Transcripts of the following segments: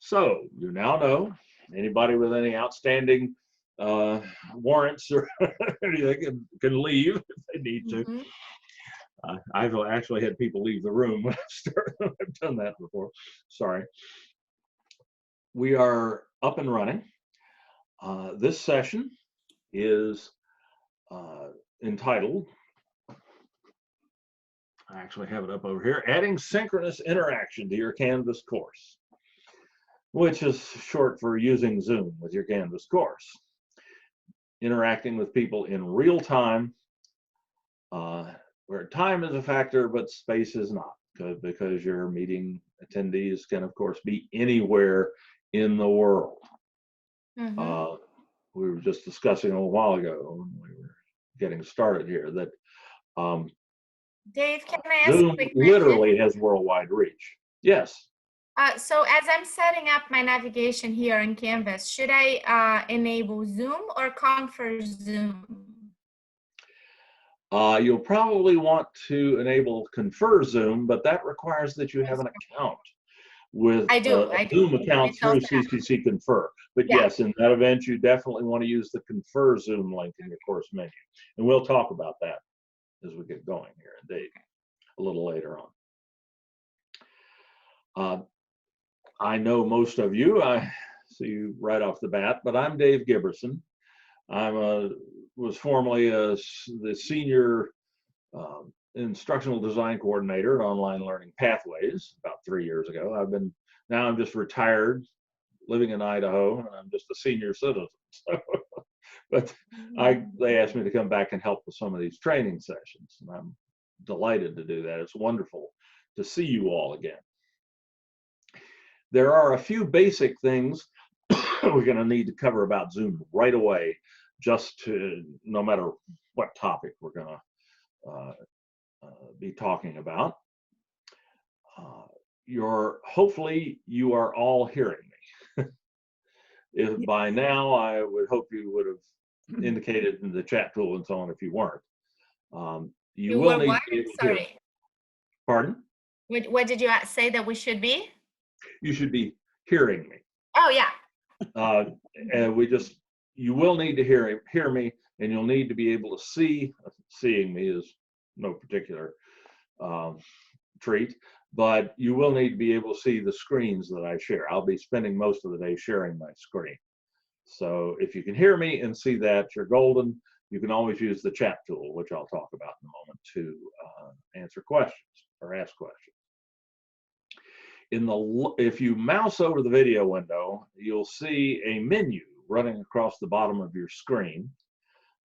So you now know anybody with any outstanding warrants or anything can leave if they need to. Mm-hmm. I've actually had people leave the room when I started. I've done that before. Sorry. We are up and running. This session is entitled, I actually have it up over here, Adding Synchronous Interaction to Your Canvas Course, which is short for using Zoom with your Canvas course. Interacting with people in real time, where time is a factor, but space is not, because your meeting attendees can, of course, be anywhere in the world. Mm-hmm. We were just discussing a little while ago when we were getting started here that Dave, can I ask a Zoom quick question? literally has worldwide reach. Yes. So as I'm setting up my navigation here on Canvas, should I enable Zoom or Confer Zoom? You'll probably want to enable Confer Zoom, but that requires that you have an account with I do. a Zoom account It's all through set up. CCC Confer. But Yeah. yes, in that event, you definitely want to use the Confer Zoom link in your course menu. And we'll talk about that as we get going here, indeed, a little later on. I know most of you. I see you right off the bat, but I'm Dave Giberson. Was formerly the senior instructional design coordinator at Online Learning Pathways about 3 years ago. Now I'm just retired, living in Idaho, and I'm just a senior citizen. But they asked me to come back and help with some of these training sessions, and I'm delighted to do that. It's wonderful to see you all again. There are a few basic things we're going to need to cover about Zoom right away, just to, no matter what topic we're going to be talking about. Hopefully you are all hearing me. If by now, I would hope you would have indicated in the chat tool and so on if you weren't. You will need to be able to hear. Pardon? What did you say that we should be? You should be hearing me. Oh, yeah. And you will need to hear me, and you'll need to be able to see. Seeing me is no particular treat, but you will need to be able to see the screens that I share. I'll be spending most of the day sharing my screen. So if you can hear me and see that, you're golden. You can always use the chat tool, which I'll talk about in a moment, to answer questions or ask questions. If you mouse over the video window, you'll see a menu running across the bottom of your screen,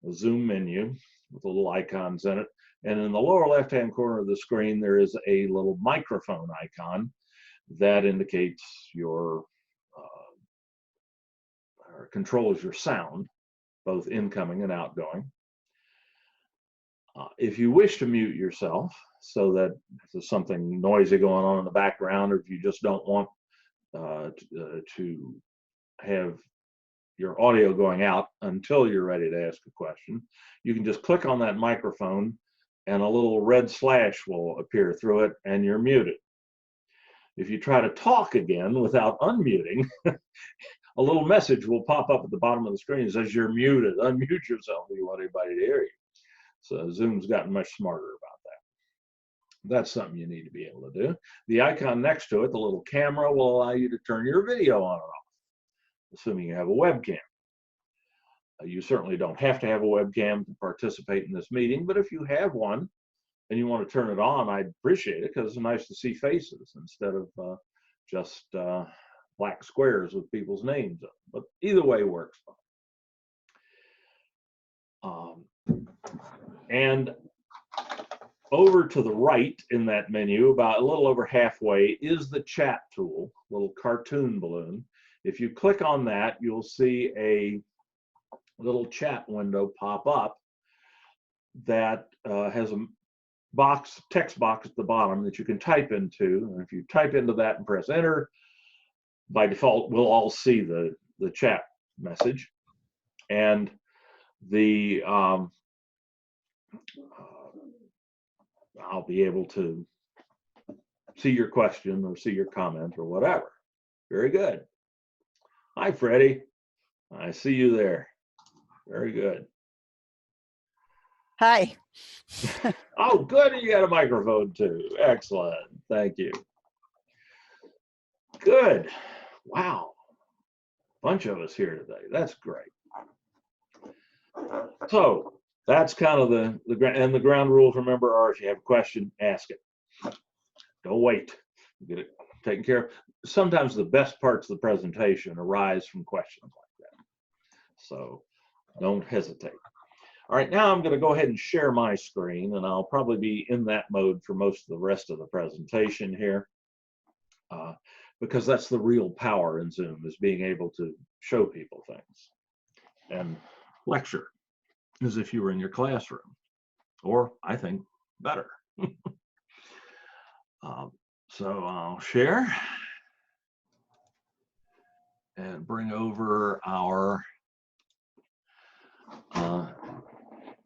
a Zoom menu with little icons in it. And in the lower left-hand corner of the screen, there is a little microphone icon that indicates or controls your sound, both incoming and outgoing. If you wish to mute yourself so that if there's something noisy going on in the background, or if you just don't want to have your audio going out until you're ready to ask a question, you can just click on that microphone and a little red slash will appear through it and you're muted. If you try to talk again without unmuting, a little message will pop up at the bottom of the screen that says you're muted. Unmute yourself if you want anybody to hear you. So Zoom's gotten much smarter about that. That's something you need to be able to do. The icon next to it, the little camera, will allow you to turn your video on and off, assuming you have a webcam. You certainly don't have to have a webcam to participate in this meeting, but if you have one and you want to turn it on, I'd appreciate it, because it's nice to see faces instead of just black squares with people's names on. But either way works fine. And over to the right in that menu, about a little over halfway, is the chat tool, little cartoon balloon. If you click on that, you'll see a little chat window pop up that has a text box at the bottom that you can type into. And if you type into that and press enter, by default, we'll all see the chat message. And I'll be able to see your question or see your comment or whatever. Very good. Hi, Freddie. I see you there. Very good. Hi. Oh, good. You got a microphone too. Excellent. Thank you. Good. Wow. Bunch of us here today. That's great. So that's kind of the ground rules, remember, are if you have a question, ask it. Don't wait. Get it taken care of. Sometimes the best parts of the presentation arise from questions like that. So don't hesitate. All right, now I'm going to go ahead and share my screen, and I'll probably be in that mode for most of the rest of the presentation here, because that's the real power in Zoom, is being able to show people things and lecture as if you were in your classroom, or I think better. So I'll share and bring over our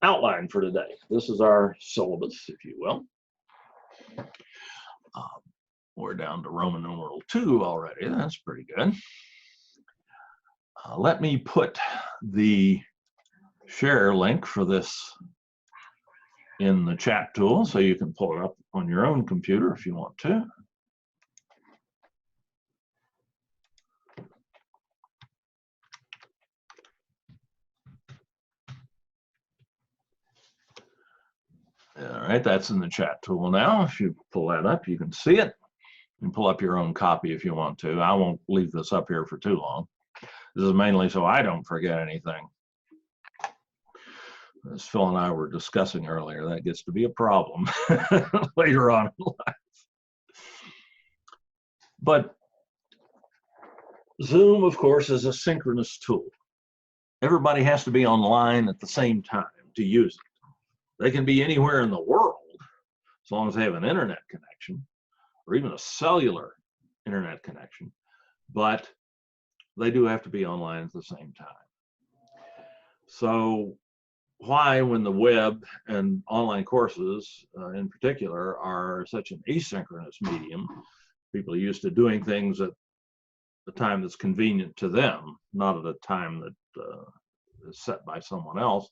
outline for today. This is our syllabus, if you will. We're down to Roman numeral 2 already. That's pretty good. Let me put the share link for this in the chat tool so you can pull it up on your own computer if you want to. All right, that's in the chat tool now. If you pull that up, you can see it. You can pull up your own copy if you want to. I won't leave this up here for too long. This is mainly so I don't forget anything. As Phil and I were discussing earlier, that gets to be a problem later on in life. But Zoom, of course, is a synchronous tool. Everybody has to be online at the same time to use it. They can be anywhere in the world as long as they have an internet connection or even a cellular internet connection, but they do have to be online at the same time. So why, when the web and online courses in particular are such an asynchronous medium, people are used to doing things at the time that's convenient to them, not at a time that is set by someone else.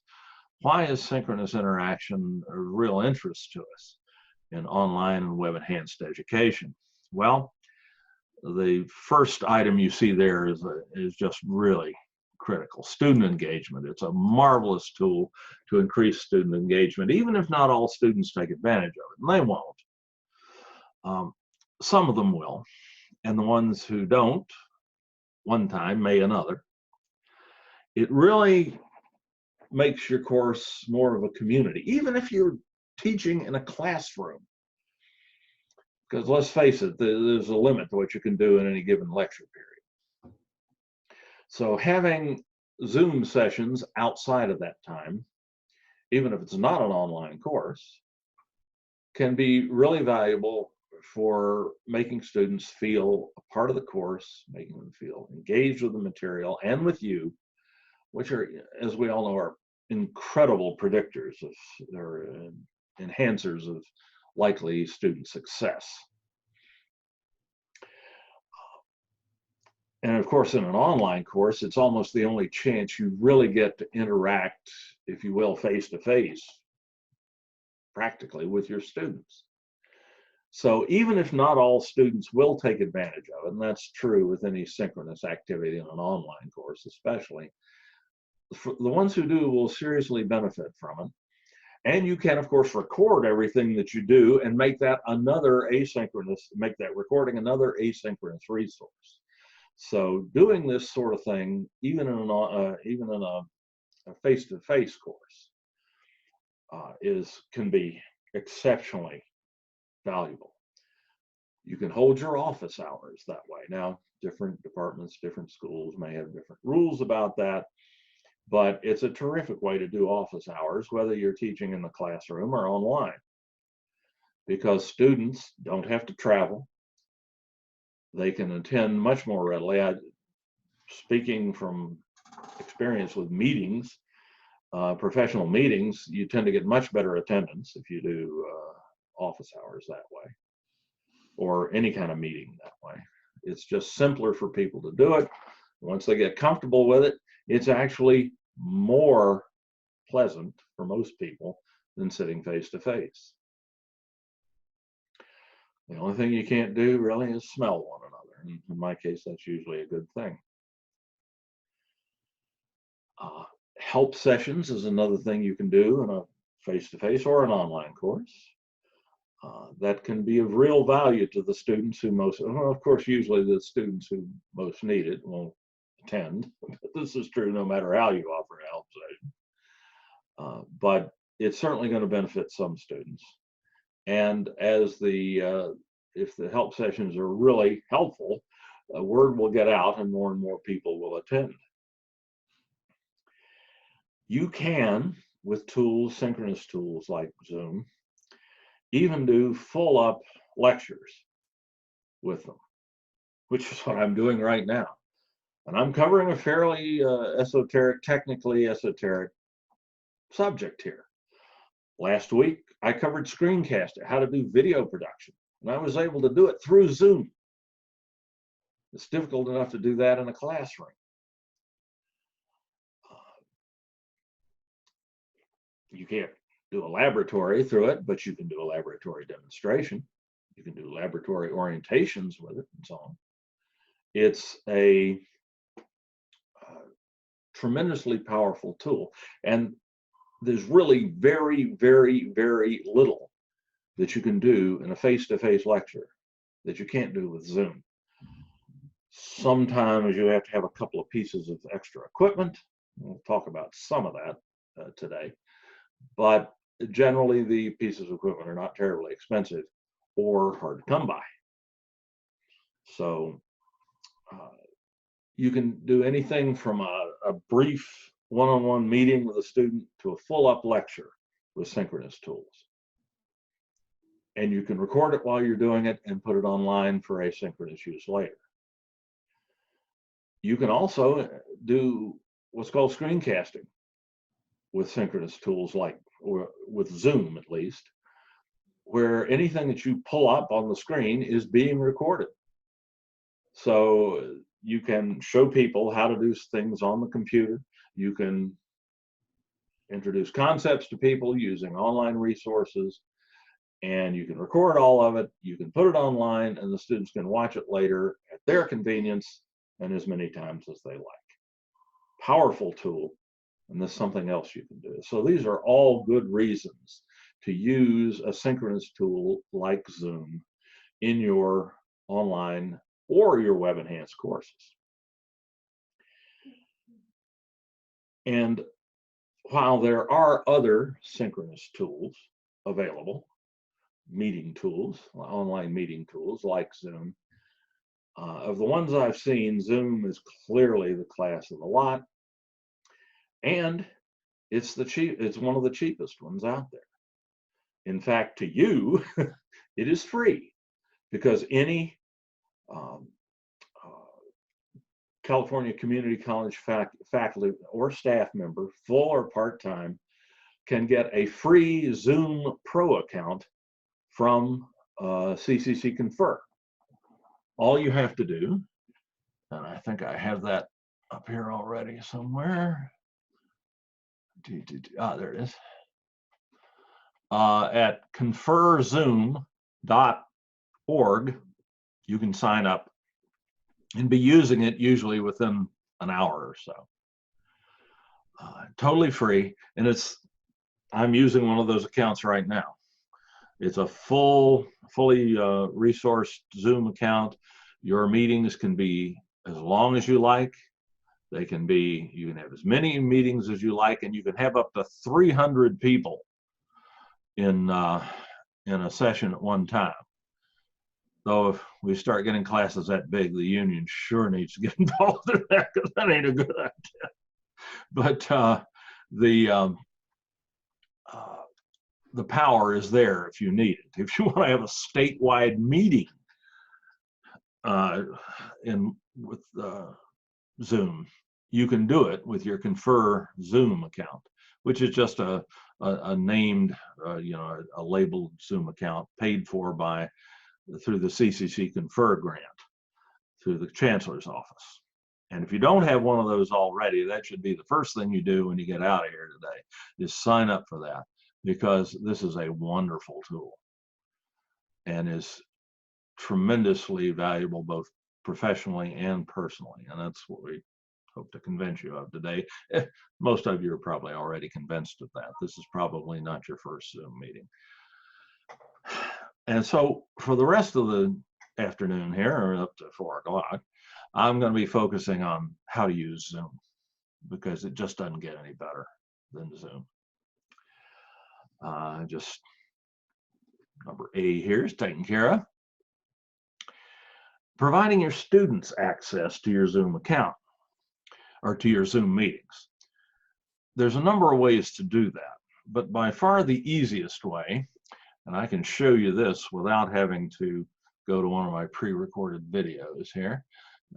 Why is synchronous interaction a real interest to us in online and web enhanced education? Well, the first item you see there is just really critical. Student engagement. It's a marvelous tool to increase student engagement, even if not all students take advantage of it, and they won't. Some of them will, and the ones who don't, one time may another. It really makes your course more of a community, even if you're teaching in a classroom. Because let's face it, there's a limit to what you can do in any given lecture period. So having Zoom sessions outside of that time, even if it's not an online course, can be really valuable for making students feel a part of the course, making them feel engaged with the material and with you, which are, as we all know, are incredible predictors of, or enhancers of likely student success. And of course, in an online course, it's almost the only chance you really get to interact, if you will, face-to-face, practically, with your students. So even if not all students will take advantage of it, and that's true with any synchronous activity in an online course especially, the ones who do will seriously benefit from it. And you can, of course, record everything that you do and make that another asynchronous, make that recording another asynchronous resource. So doing this sort of thing, even in a face-to-face course, can be exceptionally valuable. You can hold your office hours that way. Now, different departments, different schools may have different rules about that, but it's a terrific way to do office hours, whether you're teaching in the classroom or online, because students don't have to travel. They can attend much more readily. Speaking from experience with meetings, professional meetings, you tend to get much better attendance if you do office hours that way, or any kind of meeting that way. It's just simpler for people to do it. Once they get comfortable with it, it's actually more pleasant for most people than sitting face to face. The only thing you can't do really is smell one another. In my case, that's usually a good thing. Help sessions is another thing you can do in a face-to-face or an online course. That can be of real value to the students who most, well, of course, usually the students who most need it won't attend, but this is true no matter how you offer a help session. But it's certainly going to benefit some students. And as if the help sessions are really helpful, word will get out and more people will attend. You can, with tools, synchronous tools like Zoom, even do full-up lectures with them, which is what I'm doing right now. And I'm covering a fairly esoteric, technically esoteric subject here. Last week, I covered Screencasting, how to do video production, and I was able to do it through Zoom. It's difficult enough to do that in a classroom. You can't do a laboratory through it, but you can do a laboratory demonstration. You can do laboratory orientations with it and so on. It's a tremendously powerful tool. And there's really very, very, very little that you can do in a face-to-face lecture that you can't do with Zoom. Sometimes you have to have a couple of pieces of extra equipment. We'll talk about some of that today. But generally, the pieces of equipment are not terribly expensive or hard to come by. So you can do anything from a brief one-on-one meeting with a student to a full-up lecture with synchronous tools. And you can record it while you're doing it and put it online for asynchronous use later. You can also do what's called screencasting with synchronous tools or with Zoom at least, where anything that you pull up on the screen is being recorded. So you can show people how to do things on the computer. You can introduce concepts to people using online resources, and you can record all of it. You can put it online, and the students can watch it later at their convenience and as many times as they like. Powerful tool. And there's something else you can do. So these are all good reasons to use a synchronous tool like Zoom in your online or your web enhanced courses. And while there are other synchronous tools available, meeting tools, online meeting tools like Zoom, of the ones I've seen, Zoom is clearly the class of the lot. And it's one of the cheapest ones out there. In fact, to you, it is free, because any California Community College faculty or staff member, full or part-time, can get a free Zoom Pro account from CCC Confer. All you have to do, and I think I have that up here already somewhere. There it is. At conferzoom.org, you can sign up and be using it usually within an hour or so. Totally free, and I'm using one of those accounts right now. It's a fully resourced Zoom account. Your meetings can be as long as you like. You can have as many meetings as you like, and you can have up to 300 people in a session at one time. Though if we start getting classes that big, the union sure needs to get involved in that, because that ain't a good idea. But the power is there if you need it. If you want to have a statewide meeting with Zoom, you can do it with your Confer Zoom account, which is just a named, a labeled Zoom account paid for through the CCC Confer grant. to the chancellor's office. And if you don't have one of those already, that should be the first thing you do when you get out of here today, is sign up for that, because this is a wonderful tool and is tremendously valuable both professionally and personally. And that's what we hope to convince you of today. Most of you are probably already convinced of that. This is probably not your first Zoom meeting. And so for the rest of the afternoon here, or up to 4 o'clock, I'm going to be focusing on how to use Zoom, because it just doesn't get any better than Zoom. Just number A here is taken care of. Providing your students access to your Zoom account or to your Zoom meetings. There's a number of ways to do that, but by far the easiest way, and I can show you this without having to go to one of my pre-recorded videos here.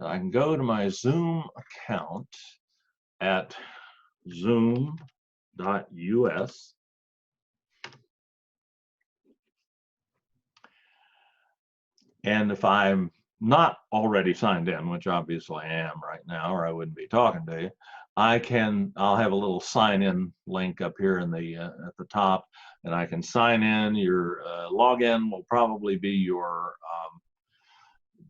I can go to my Zoom account at zoom.us. And if I'm not already signed in, which obviously I am right now, or I wouldn't be talking to you, I'll have a little sign in link up here in the at the top, and I can sign in. Your login will probably be your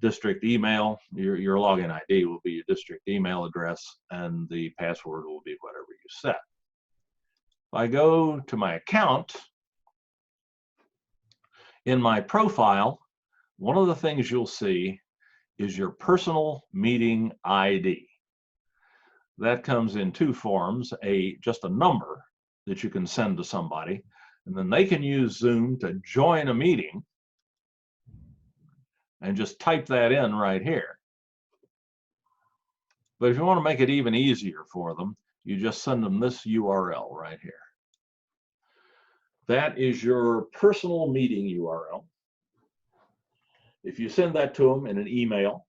district email. Your login ID will be your district email address, and the password will be whatever you set. If I go to my account, in my profile, one of the things you'll see is your personal meeting ID. That comes in two forms, just a number that you can send to somebody, and then they can use Zoom to join a meeting and just type that in right here. But if you want to make it even easier for them, you just send them this URL right here. That is your personal meeting URL. If you send that to them in an email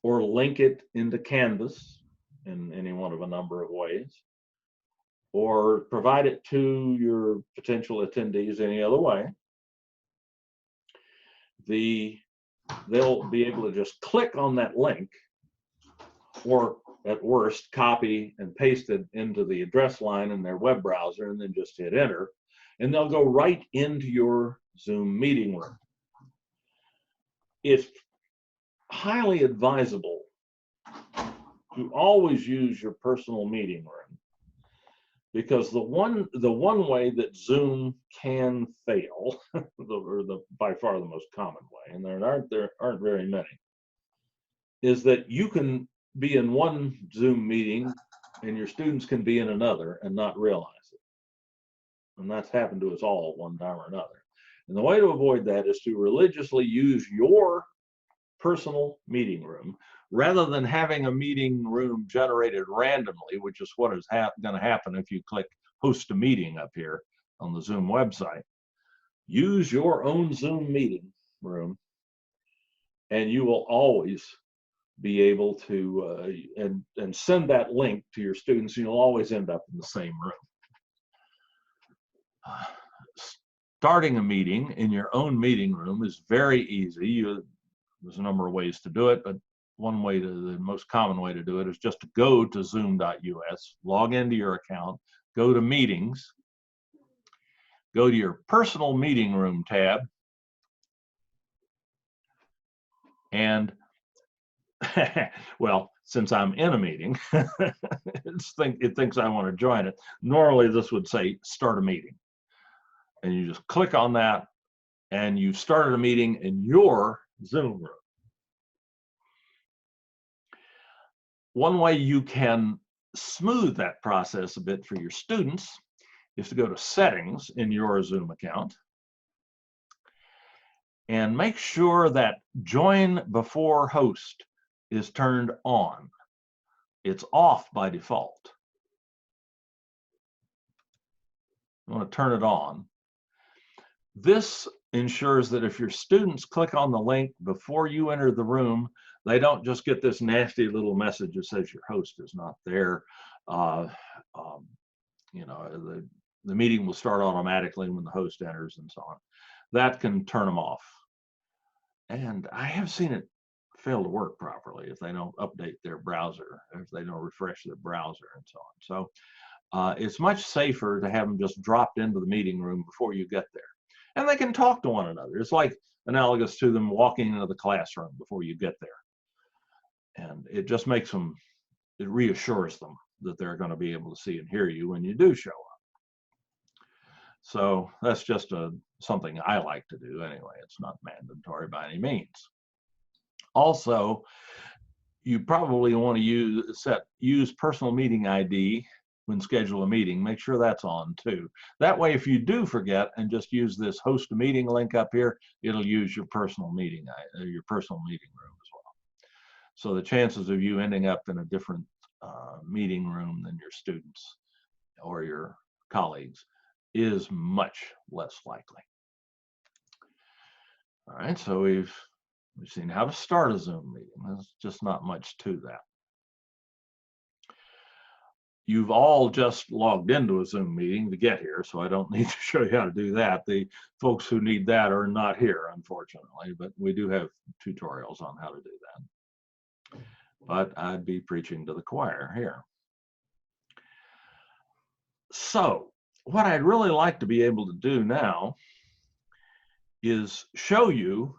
or link it into Canvas in any one of a number of ways, or provide it to your potential attendees any other way, they'll be able to just click on that link, or at worst, copy and paste it into the address line in their web browser, and then just hit enter, and they'll go right into your Zoom meeting room. It's highly advisable to always use your personal meeting room, because the one way that Zoom can fail, by far the most common way, and there aren't very many, is that you can be in one Zoom meeting and your students can be in another and not realize it. And that's happened to us all at one time or another. And the way to avoid that is to religiously use your personal meeting room, rather than having a meeting room generated randomly, which is what is going to happen if you click host a meeting up here on the Zoom website. Use your own Zoom meeting room, and you will always be able to and send that link to your students, and you'll always end up in the same room. Starting a meeting in your own meeting room is very easy. There's a number of ways to do it, but the most common way to do it is just to go to zoom.us, log into your account, go to meetings, go to your personal meeting room tab, and well, since I'm in a meeting, it thinks I want to join it. Normally this would say start a meeting, and you just click on that, and you've started a meeting in your Zoom room. One way you can smooth that process a bit for your students is to go to settings in your Zoom account and make sure that join before host is turned on. It's off by default. You want to turn it on. This ensures that if your students click on the link before you enter the room, they don't just get this nasty little message that says your host is not there. You know, the meeting will start automatically when the host enters and so on. That can turn them off. And I have seen it fail to work properly, if they don't update their browser, if they don't refresh their browser and so on. So it's much safer to have them just dropped into the meeting room before you get there. And they can talk to one another. It's like analogous to them walking into the classroom before you get there. And it just makes them, it reassures them that they're going to be able to see and hear you when you do show up. So that's just something I like to do anyway. It's not mandatory by any means. Also, you probably want to use personal meeting ID when schedule a meeting. Make sure that's on too. That way, if you do forget and just use this host a meeting link up here, it'll use your personal meeting room as well. So the chances of you ending up in a different meeting room than your students or your colleagues is much less likely. All right, so we've seen how to start a Zoom meeting. There's just not much to that. You've all just logged into a Zoom meeting to get here, so I don't need to show you how to do that. The folks who need that are not here, unfortunately, but we do have tutorials on how to do that. But I'd be preaching to the choir here. So what I'd really like to be able to do now is show you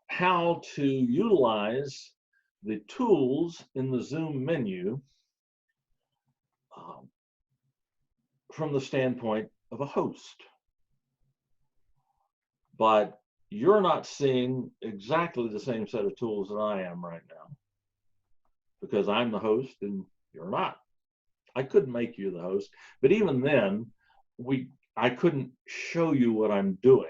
how to utilize the tools in the Zoom menu from the standpoint of a host. But you're not seeing exactly the same set of tools that I am right now, because I'm the host and you're not. I couldn't make you the host, but even then, I couldn't show you what I'm doing,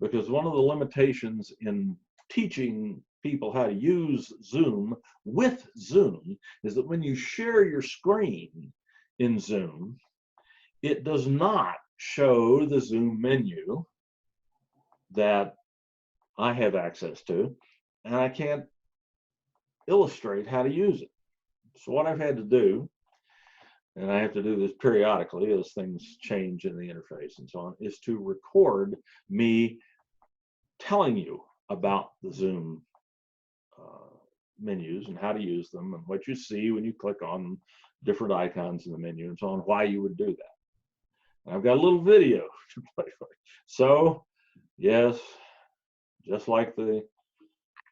because one of the limitations in teaching people how to use Zoom with Zoom is that when you share your screen in Zoom, it does not show the Zoom menu that I have access to, and I can't illustrate how to use it. So what I've had to do, and I have to do this periodically as things change in the interface and so on, is to record me telling you about the Zoom menus and how to use them and what you see when you click on different icons in the menu and so on, why you would do that. And I've got a little video to play for you. So yes, just like the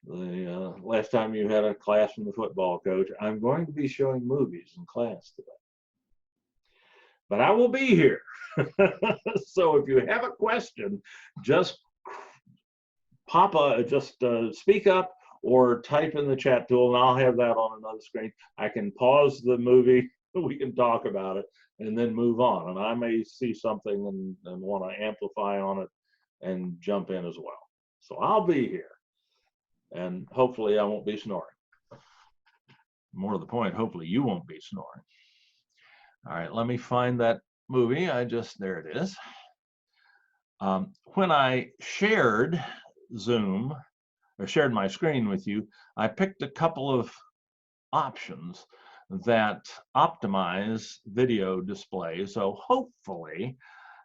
last time you had a class from the football coach, I'm going to be showing movies in class today. But I will be here. So if you have a question, just speak up or type in the chat tool, and I'll have that on another screen. I can pause the movie, we can talk about it, and then move on. And I may see something and want to amplify on it and jump in as well. So I'll be here, and hopefully I won't be snoring. More to the point, hopefully you won't be snoring. All right, let me find that movie. There it is. When I shared Zoom, or shared my screen with you, I picked a couple of options that optimize video display. So hopefully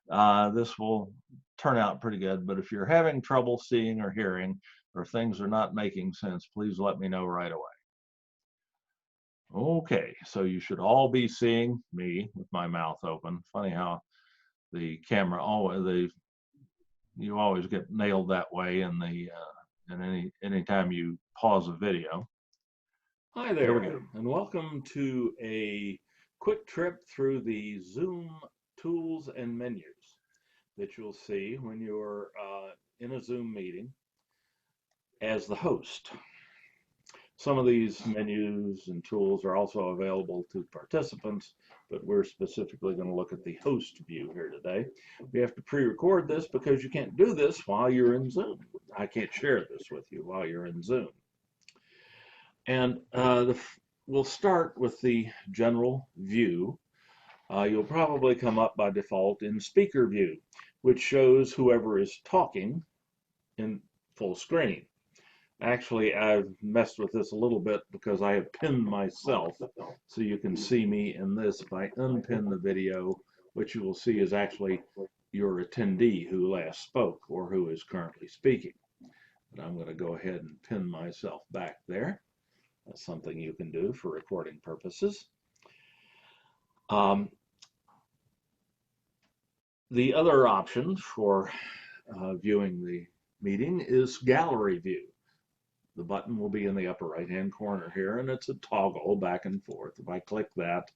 this will turn out pretty good. But if you're having trouble seeing or hearing, or things are not making sense, please let me know right away. Okay, so you should all be seeing me with my mouth open. Funny how the camera you always get nailed that way in the anytime you pause a video. Hi there, and welcome to a quick trip through the Zoom tools and menus that you'll see when you're in a Zoom meeting as the host. Some of these menus and tools are also available to participants, but we're specifically going to look at the host view here today. We have to pre-record this because you can't do this while you're in Zoom. I can't share this with you while you're in Zoom. And we'll start with the general view. You'll probably come up by default in speaker view, which shows whoever is talking in full screen. Actually, I've messed with this a little bit because I have pinned myself so you can see me in this. If I unpin the video, what you will see is actually your attendee who last spoke or who is currently speaking. But I'm going to go ahead and pin myself back there. That's something you can do for recording purposes. The other option for viewing the meeting is gallery view. The button will be in the upper right-hand corner here, and it's a toggle back and forth. If I click that,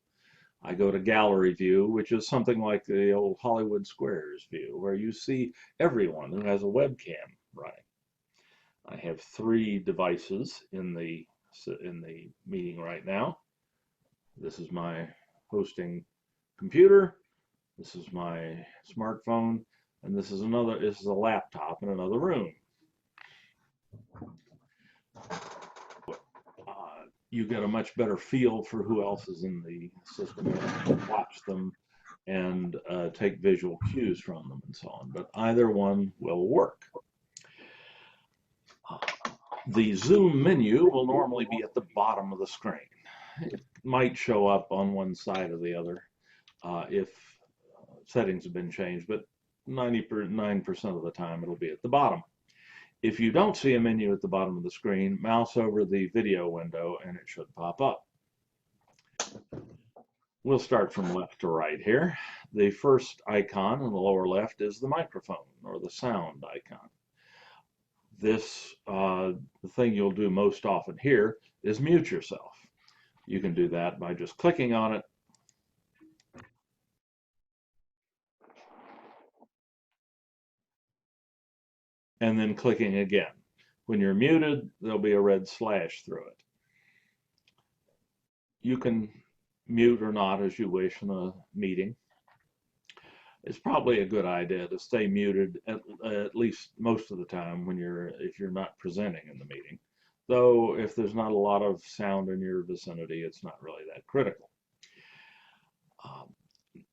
I go to gallery view, which is something like the old Hollywood Squares view, where you see everyone who has a webcam running. I have 3 devices in the meeting right now. This is my hosting computer. This is my smartphone, and this is a laptop in another room. You get a much better feel for who else is in the system, watch them, and take visual cues from them and so on. But either one will work. The Zoom menu will normally be at the bottom of the screen. It might show up on one side or the other if settings have been changed, but 99% of the time it'll be at the bottom. If you don't see a menu at the bottom of the screen, mouse over the video window and it should pop up. We'll start from left to right here. The first icon in the lower left is the microphone or the sound icon. This, the thing you'll do most often here is mute yourself. You can do that by just clicking on it and then clicking again. When you're muted, there'll be a red slash through it. You can mute or not as you wish in a meeting. It's probably a good idea to stay muted at least most of the time if you're not presenting in the meeting. Though if there's not a lot of sound in your vicinity, it's not really that critical.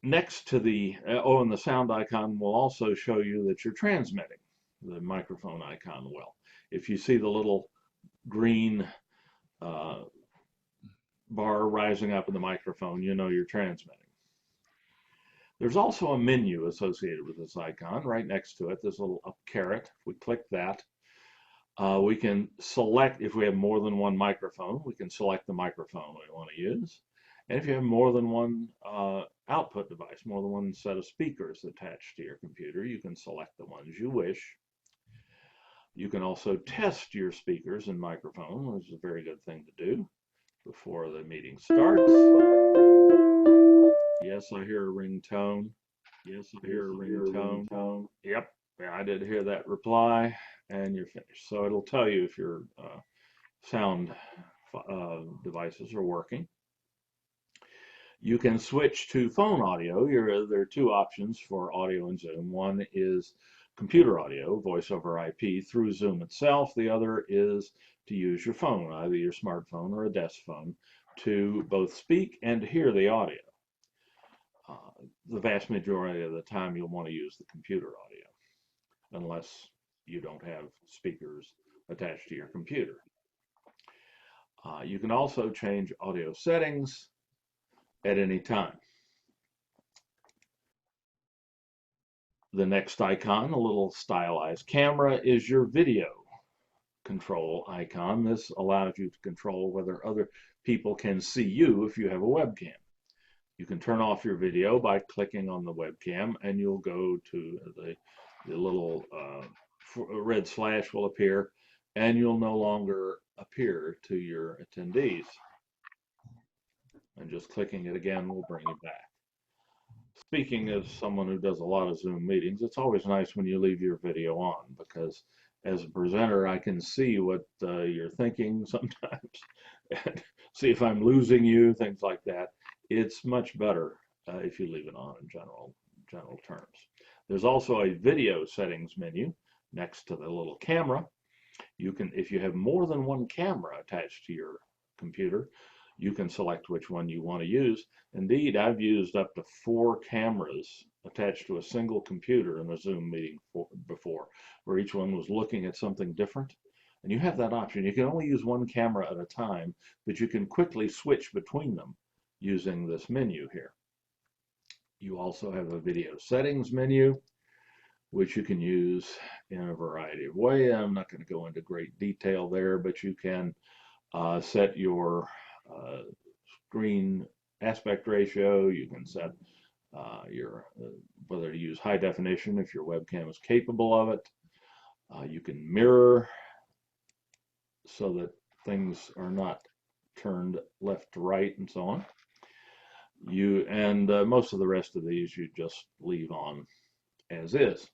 Next to the, and the sound icon will also show you that you're transmitting. The microphone icon will. If you see the little green bar rising up in the microphone, you know you're transmitting. There's also a menu associated with this icon. Right next to it, there's a little up caret. If we click that, we can select, if we have more than one microphone, we can select the microphone we want to use. And if you have more than one output device, more than one set of speakers attached to your computer, you can select the ones you wish. You can also test your speakers and microphone, which is a very good thing to do before the meeting starts. Yes, I hear a ringtone. Yes, I hear a ringtone. Yep, I did hear that reply, and you're finished. So it'll tell you if your sound devices are working. You can switch to phone audio. There are 2 options for audio in Zoom. One is computer audio, voice over IP through Zoom itself. The other is to use your phone, either your smartphone or a desk phone, to both speak and hear the audio. The vast majority of the time you'll want to use the computer audio, unless you don't have speakers attached to your computer. You can also change audio settings at any time. The next icon, a little stylized camera, is your video control icon. This allows you to control whether other people can see you if you have a webcam. You can turn off your video by clicking on the webcam, and you'll go to the little red slash will appear, and you'll no longer appear to your attendees. And just clicking it again will bring you back. Speaking as someone who does a lot of Zoom meetings, it's always nice when you leave your video on, because as a presenter, I can see what you're thinking sometimes, and see if I'm losing you, things like that. It's much better if you leave it on in general terms. There's also a video settings menu next to the little camera. You can, if you have more than one camera attached to your computer, you can select which one you want to use. Indeed, I've used up to 4 cameras attached to a single computer in a Zoom meeting before, where each one was looking at something different. And you have that option. You can only use one camera at a time, but you can quickly switch between them using this menu here. You also have a video settings menu, which you can use in a variety of ways. I'm not going to go into great detail there, but you can set your screen aspect ratio. You can set your whether to use high definition if your webcam is capable of it. You can mirror so that things are not turned left to right and so on. Most of the rest of these you just leave on as is.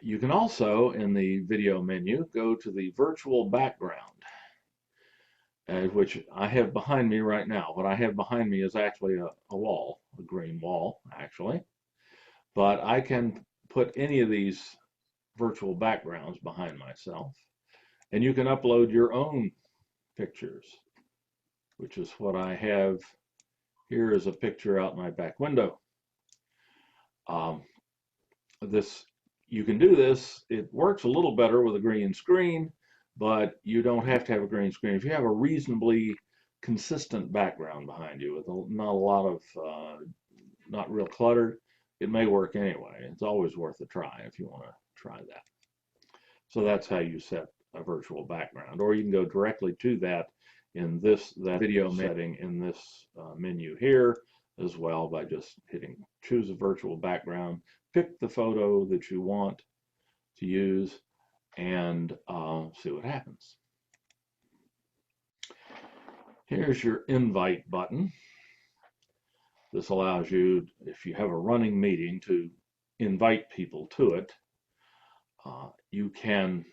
You can also, in the video menu, go to the virtual background, which I have behind me right now. What I have behind me is actually a wall, a green wall, actually. But I can put any of these virtual backgrounds behind myself. And you can upload your own pictures, which is what I have. Here is a picture out my back window. You can do this. It works a little better with a green screen, but you don't have to have a green screen. If you have a reasonably consistent background behind you with not a lot of, not real cluttered, it may work anyway. It's always worth a try if you want to try that. So that's how you set a virtual background, or you can go directly to that in that video setting in this menu here as well by just hitting choose a virtual background, pick the photo that you want to use, and see what happens. Here's your invite button. This allows you, if you have a running meeting, to invite people to it. You can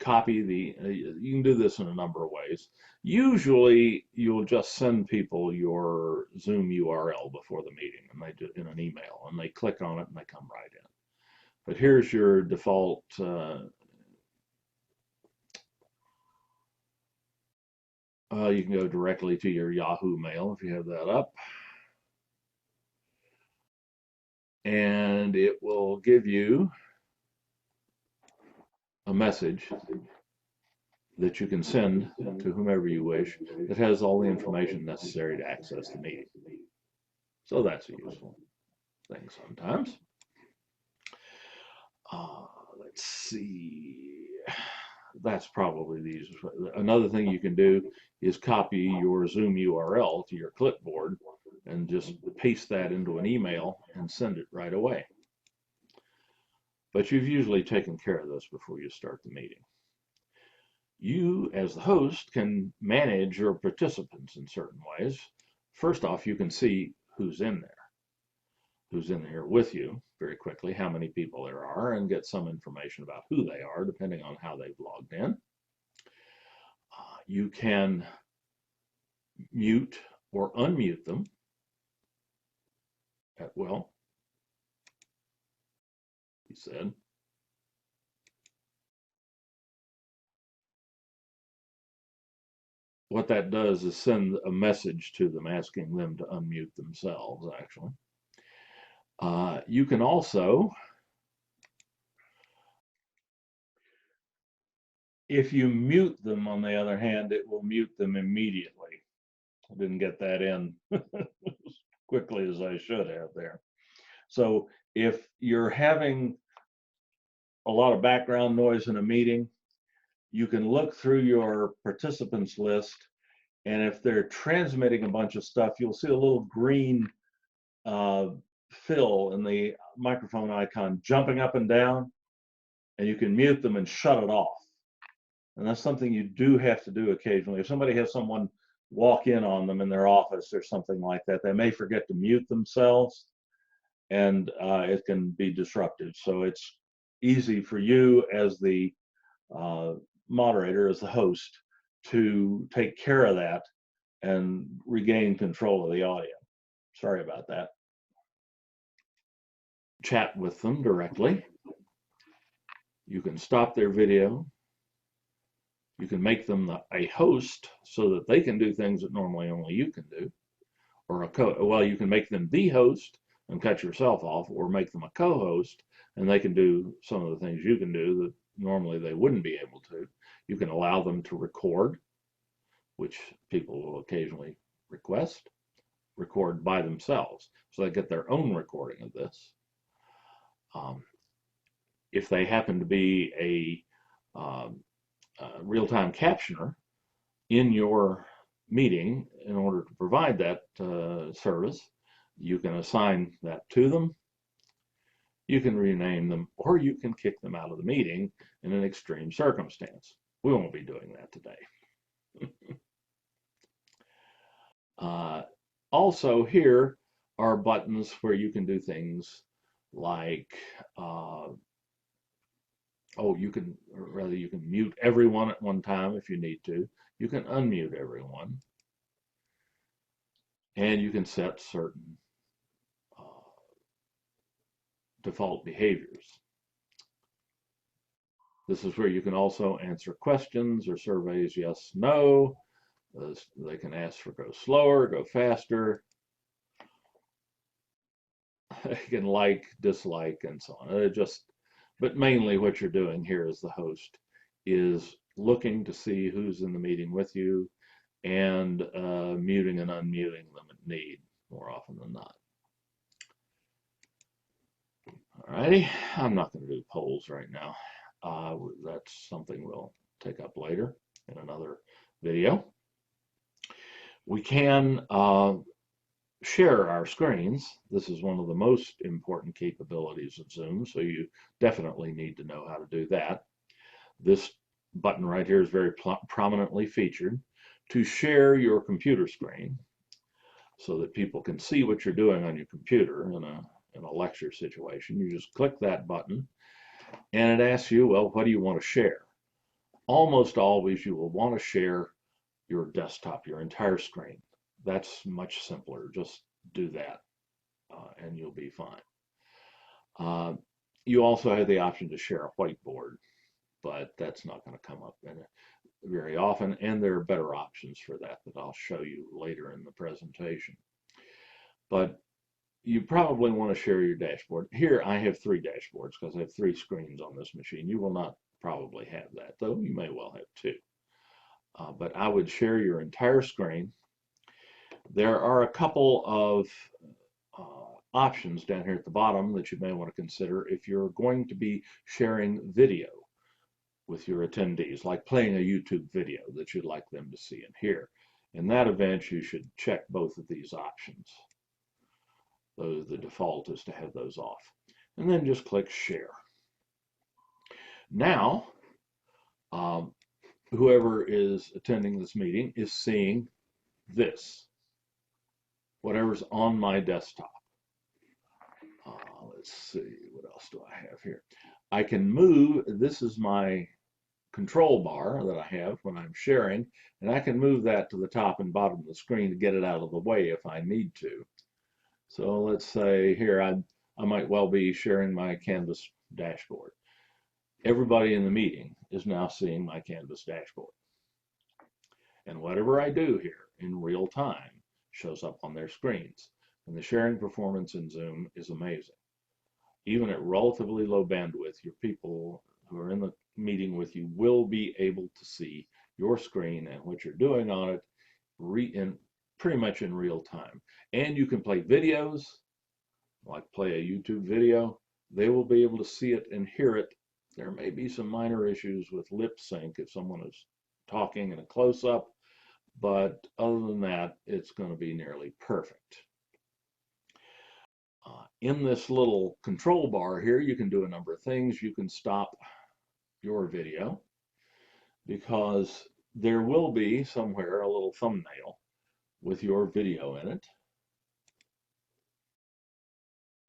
copy you can do this in a number of ways. Usually you'll just send people your Zoom URL before the meeting, and they do in an email, and they click on it and they come right in. But here's your default you can go directly to your Yahoo Mail if you have that up, and it will give you a message that you can send to whomever you wish that has all the information necessary to access the meeting. So that's a useful thing sometimes. Let's see. That's probably the easiest. Another thing you can do is copy your Zoom URL to your clipboard and just paste that into an email and send it right away. But you've usually taken care of this before you start the meeting. You, as the host, can manage your participants in certain ways. First off, you can see who's in here with you very quickly, how many people there are, and get some information about who they are, depending on how they've logged in. You can mute or unmute them at will, he said. What that does is send a message to them asking them to unmute themselves, actually. You can also, if you mute them, on the other hand, it will mute them immediately. I didn't get that in as quickly as I should have there. So if you're having a lot of background noise in a meeting, you can look through your participants list, and if they're transmitting a bunch of stuff, you'll see a little green fill in the microphone icon jumping up and down, and you can mute them and shut it off. And that's something you do have to do occasionally. If somebody has someone walk in on them in their office or something like that, they may forget to mute themselves, and it can be disruptive. So it's easy for you as the moderator, as the host, to take care of that and regain control of the audio. Sorry about that. Chat with them directly. You can stop their video. You can make them a host so that they can do things that normally only you can do. Or well, you can make them the host and cut yourself off, or make them a co-host and they can do some of the things you can do that normally they wouldn't be able to. You can allow them to record, which people will occasionally request, record by themselves. So they get their own recording of this. If they happen to be a real-time captioner in your meeting, in order to provide that service, you can assign that to them. You can rename them, or you can kick them out of the meeting in an extreme circumstance. We won't be doing that today. Also, here are buttons where you can do things like, you can mute everyone at one time if you need to. You can unmute everyone. And you can set certain default behaviors. This is where you can also answer questions or surveys, yes, no. They can ask for go slower, go faster. They can like, dislike, and so on. But mainly what you're doing here as the host is looking to see who's in the meeting with you and muting and unmuting them at need more often than not. Alrighty, I'm not going to do polls right now. That's something we'll take up later in another video. We can share our screens. This is one of the most important capabilities of Zoom, so you definitely need to know how to do that. This button right here is very prominently featured to share your computer screen so that people can see what you're doing on your computer in a lecture situation. You just click that button and it asks you, well, what do you want to share? Almost always you will want to share your desktop, your entire screen. That's much simpler. Just do that and you'll be fine. You also have the option to share a whiteboard, but that's not going to come up very often, and there are better options for that I'll show you later in the presentation. But you probably want to share your dashboard. Here I have 3 dashboards because I have 3 screens on this machine. You will not probably have that, though you may well have 2. But I would share your entire screen. There are a couple of options down here at the bottom that you may want to consider if you're going to be sharing video with your attendees, like playing a YouTube video that you'd like them to see and hear. In that event, you should check both of these options. The default is to have those off. And then just click Share. Now, whoever is attending this meeting is seeing this, whatever's on my desktop. Let's see, what else do I have here? I can move, this is my control bar that I have when I'm sharing, and I can move that to the top and bottom of the screen to get it out of the way if I need to. So let's say here I might well be sharing my Canvas dashboard. Everybody in the meeting is now seeing my Canvas dashboard. And whatever I do here in real time shows up on their screens. And the sharing performance in Zoom is amazing. Even at relatively low bandwidth, your people who are in the meeting with you will be able to see your screen and what you're doing on it pretty much in real time. And you can play videos, like play a YouTube video. They will be able to see it and hear it. There may be some minor issues with lip sync if someone is talking in a close-up, but other than that, it's going to be nearly perfect. In this little control bar here, you can do a number of things. You can stop your video because there will be somewhere a little thumbnail with your video in it.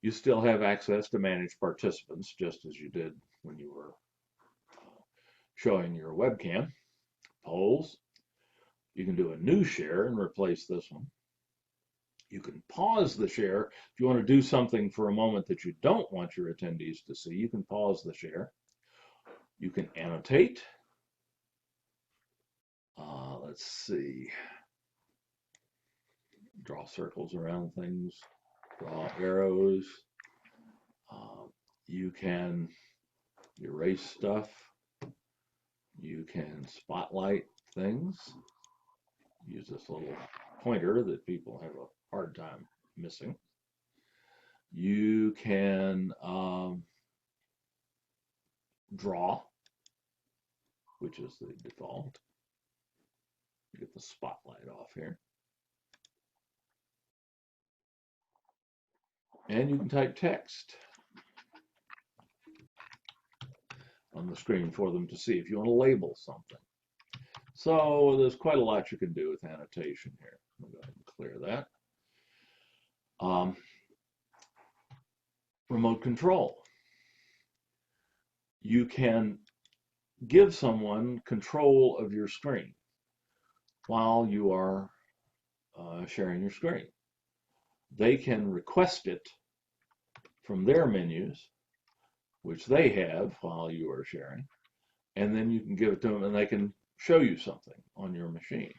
You still have access to manage participants just as you did when you were showing your webcam. Polls. You can do a new share and replace this one. You can pause the share. If you want to do something for a moment that you don't want your attendees to see, you can pause the share. You can annotate. Let's see. Draw circles around things. Draw arrows. You can erase stuff. You can spotlight things. Use this little pointer that people have a hard time missing. You can draw, which is the default. Get the spotlight off here. And you can type text on the screen for them to see if you want to label something. So there's quite a lot you can do with annotation here. I'll go ahead and clear that. Remote control. You can give someone control of your screen while you are sharing your screen. They can request it from their menus, which they have while you are sharing, and then you can give it to them and they can show you something on your machine.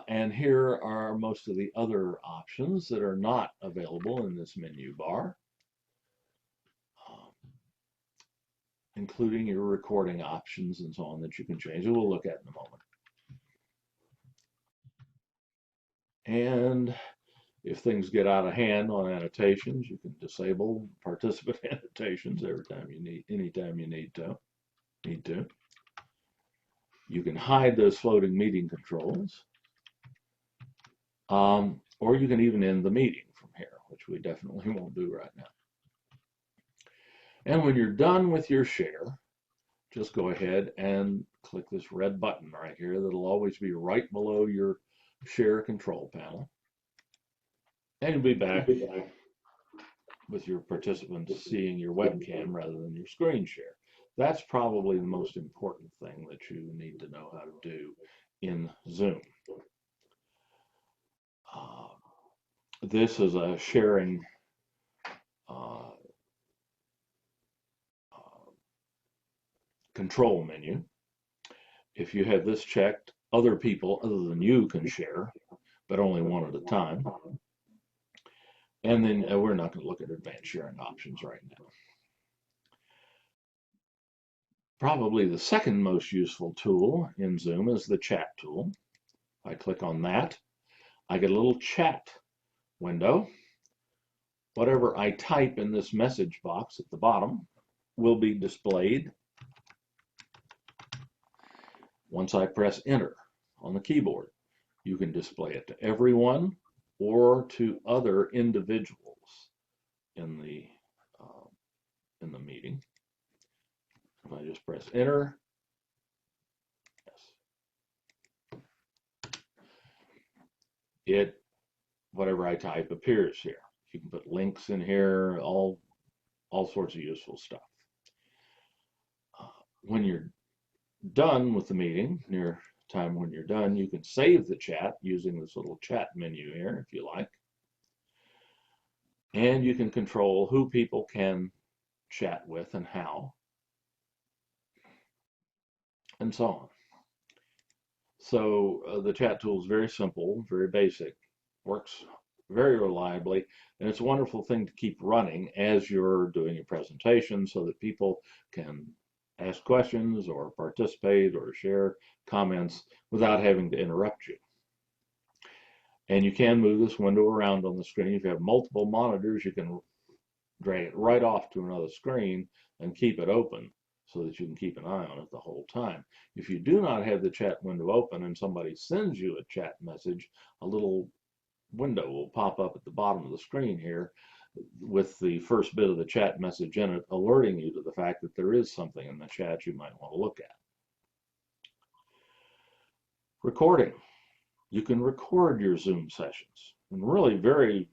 And here are most of the other options that are not available in this menu bar, including your recording options and so on that you can change, and we'll look at in a moment. And if things get out of hand on annotations, you can disable participant annotations anytime you need to. You can hide those floating meeting controls, or you can even end the meeting from here, which we definitely won't do right now. And when you're done with your share, just go ahead and click this red button right here. That'll always be right below your share control panel. And you'll be back with your participants seeing your webcam rather than your screen share. That's probably the most important thing that you need to know how to do in Zoom. This is a sharing control menu. If you have this checked, other people other than you can share, but only one at a time. And then we're not going to look at advanced sharing options right now. Probably the second most useful tool in Zoom is the chat tool. If I click on that, I get a little chat window. Whatever I type in this message box at the bottom will be displayed once I press enter on the keyboard. You can display it to everyone or to other individuals in the meeting. If I just press enter, yes, whatever I type appears here. You can put links in here, all sorts of useful stuff. When you're done with the meeting, near time when you're done, you can save the chat using this little chat menu here if you like. And you can control who people can chat with and how, and so on. So the chat tool is very simple, very basic, works very reliably, and it's a wonderful thing to keep running as you're doing your presentation so that people can ask questions or participate or share comments without having to interrupt you. And you can move this window around on the screen. If you have multiple monitors, you can drag it right off to another screen and keep it open so that you can keep an eye on it the whole time. If you do not have the chat window open and somebody sends you a chat message, a little window will pop up at the bottom of the screen here with the first bit of the chat message in it, alerting you to the fact that there is something in the chat you might want to look at. Recording. You can record your Zoom sessions in really very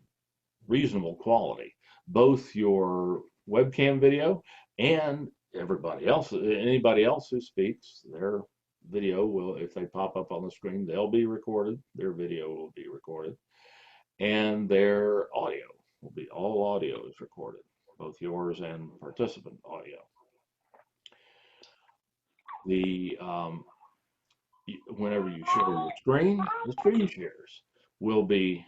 reasonable quality, both your webcam video and anybody else who speaks, their video will, if they pop up on the screen, they'll be recorded, their video will be recorded, and their audio will be, all audio is recorded, both yours and participant audio. Whenever you share your screen, the screen shares will be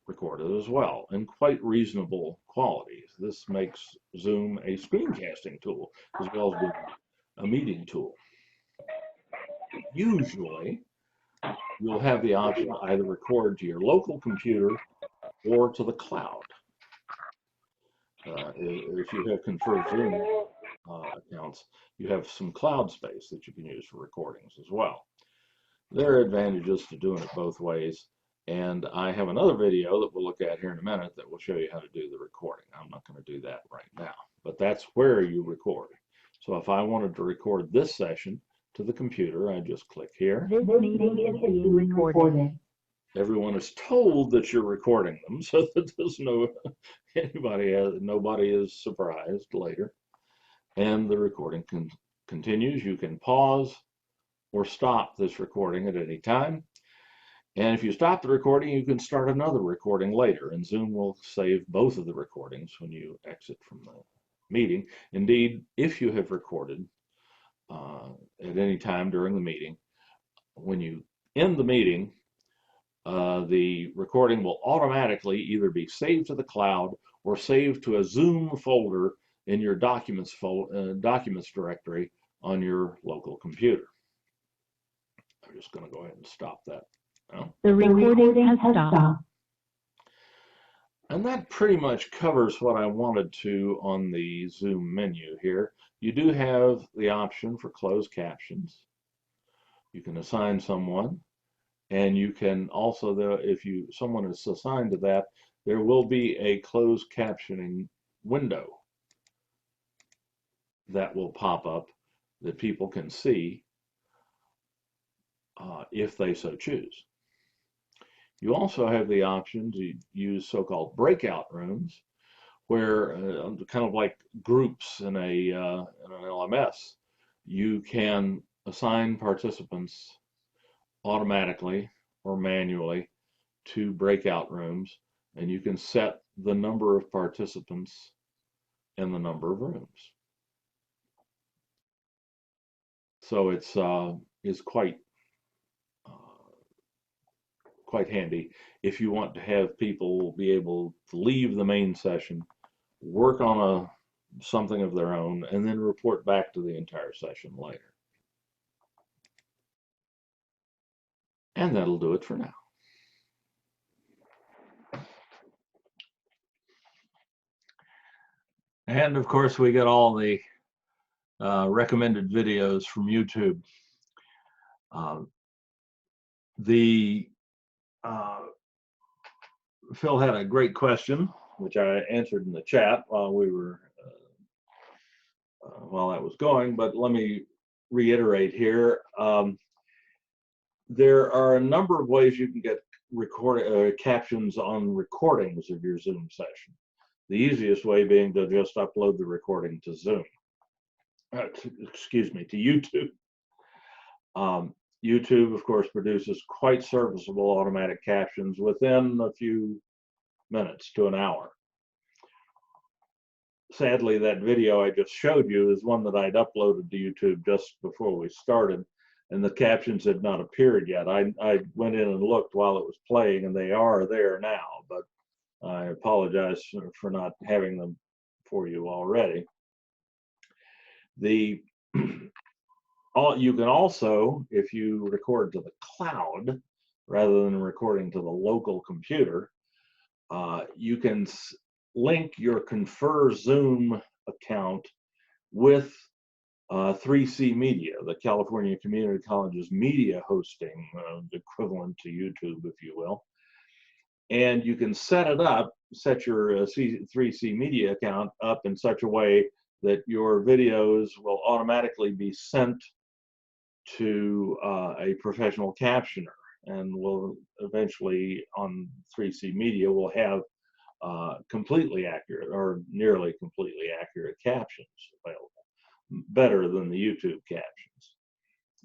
recorded as well in quite reasonable qualities. This makes Zoom a screencasting tool as well as a meeting tool. Usually, you'll have the option to either record to your local computer or to the cloud. If you have Confer Zoom accounts, you have some cloud space that you can use for recordings as well. There are advantages to doing it both ways, and I have another video that we'll look at here in a minute that will show you how to do the recording. I'm not going to do that right now, but that's where you record. So if I wanted to record this session to the computer, I just click here. This meeting is being recorded. Everyone is told that you're recording them, so that there's nobody is surprised later. And the recording continues. You can pause or stop this recording at any time. And if you stop the recording, you can start another recording later, and Zoom will save both of the recordings when you exit from the meeting. Indeed, if you have recorded at any time during the meeting, when you end the meeting, the recording will automatically either be saved to the cloud or saved to a Zoom folder in your documents directory on your local computer. I'm just going to go ahead and stop that now. The recording has stopped. And that pretty much covers what I wanted to on the Zoom menu here. You do have the option for closed captions. You can assign someone, and you can also, if someone is assigned to that, there will be a closed captioning window that will pop up that people can see if they so choose. You also have the option to use so-called breakout rooms, where kind of like groups in an LMS, you can assign participants automatically or manually to breakout rooms, and you can set the number of participants and the number of rooms. So it's quite handy if you want to have people be able to leave the main session, work on something of their own, and then report back to the entire session later. And that'll do it for now. And of course, we get all the recommended videos from YouTube. Phil had a great question, which I answered in the chat while that was going, but let me reiterate here. There are a number of ways you can get captions on recordings of your Zoom session. The easiest way being to just upload the recording to Zoom. To YouTube. YouTube, of course, produces quite serviceable automatic captions within a few minutes to an hour. Sadly, that video I just showed you is one that I'd uploaded to YouTube just before we started, and the captions had not appeared yet. I went in and looked while it was playing, and they are there now, but I apologize for not having them for you already. You can also, if you record to the cloud rather than recording to the local computer, you can link your Confer Zoom account with 3C Media, the California Community College's media hosting, equivalent to YouTube, if you will. And you can set your 3C Media account up in such a way that your videos will automatically be sent to a professional captioner, and will eventually on 3C Media will have completely accurate or nearly completely accurate captions available, better than the YouTube captions.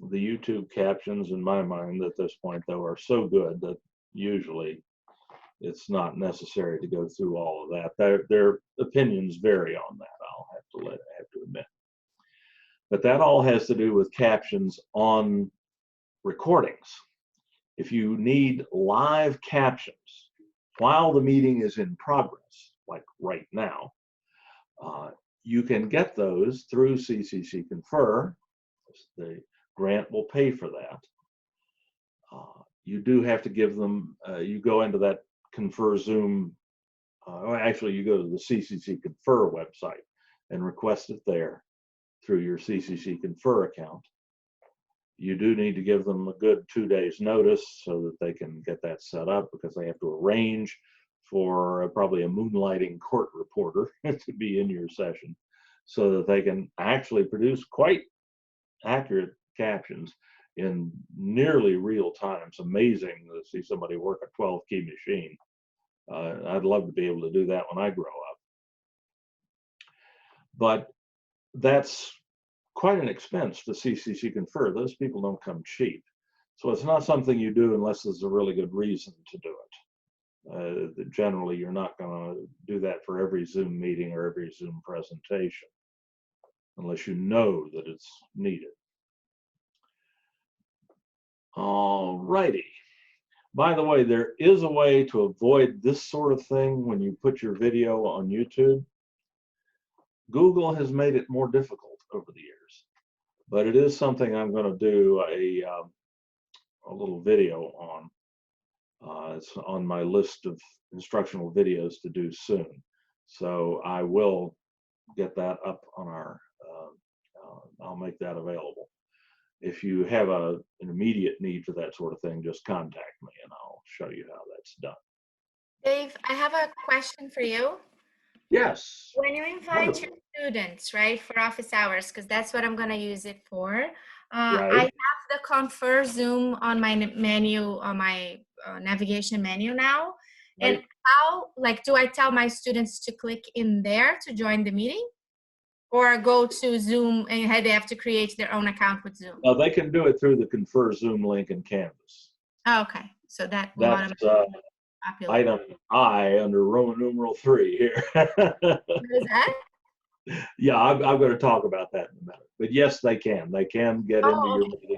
The YouTube captions, in my mind at this point, though, are so good that usually it's not necessary to go through all of that. Their opinions vary on that, I'll have to admit. But that all has to do with captions on recordings. If you need live captions while the meeting is in progress, like right now, you can get those through CCC Confer. The grant will pay for that. you do have to give them, you go into that Confer Zoom, well, actually you go to the CCC Confer website and request it there through your CCC Confer account. You do need to give them a good 2 days notice so that they can get that set up, because they have to arrange for probably a moonlighting court reporter to be in your session so that they can actually produce quite accurate captions in nearly real time. It's amazing to see somebody work a 12-key machine. I'd love to be able to do that when I grow up. But that's quite an expense to CCC Confer. Those people don't come cheap. So it's not something you do unless there's a really good reason to do it. Generally, you're not going to do that for every Zoom meeting or every Zoom presentation, unless you know that it's needed. All righty. By the way, there is a way to avoid this sort of thing when you put your video on YouTube. Google has made it more difficult over the years, but it is something I'm going to do a little video on. It's on my list of instructional videos to do soon. So I will get that up on our, I'll make that available. If you have an immediate need for that sort of thing, just contact me and I'll show you how that's done. Dave, I have a question for you. Yes. When you invite your students, right, for office hours, because that's what I'm going to use it for, I have the Confer Zoom on my menu, on my navigation menu now. Right. And how, like, do I tell my students to click in there to join the meeting? Or go to Zoom and they have to create their own account with Zoom? They can do it through the Confer Zoom link in Canvas. Oh, okay, so that will That's automatically populate. item I under Roman numeral 3 here. What is that? Yeah, I'm going to talk about that in a minute. But yes, they can. They can get into your meeting,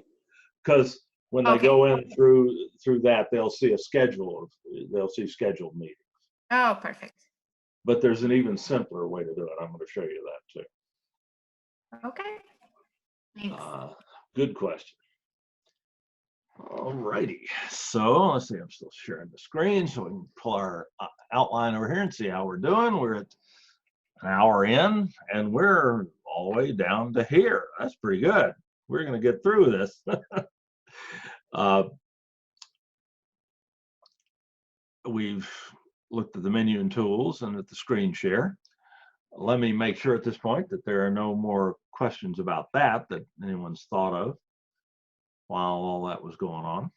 because when they go in through that, they'll see a schedule they'll see scheduled meetings. Oh, perfect. But there's an even simpler way to do it. I'm going to show you that too. Okay. Thanks. Good question. All righty. So let's see. I'm still sharing the screen so we can pull our outline over here and see how we're doing. We're at an hour in and we're all the way down to here. That's pretty good. We're going to get through this. We've looked at the menu and tools and at the screen share. Let me make sure at this point that there are no more questions about that anyone's thought of while all that was going on.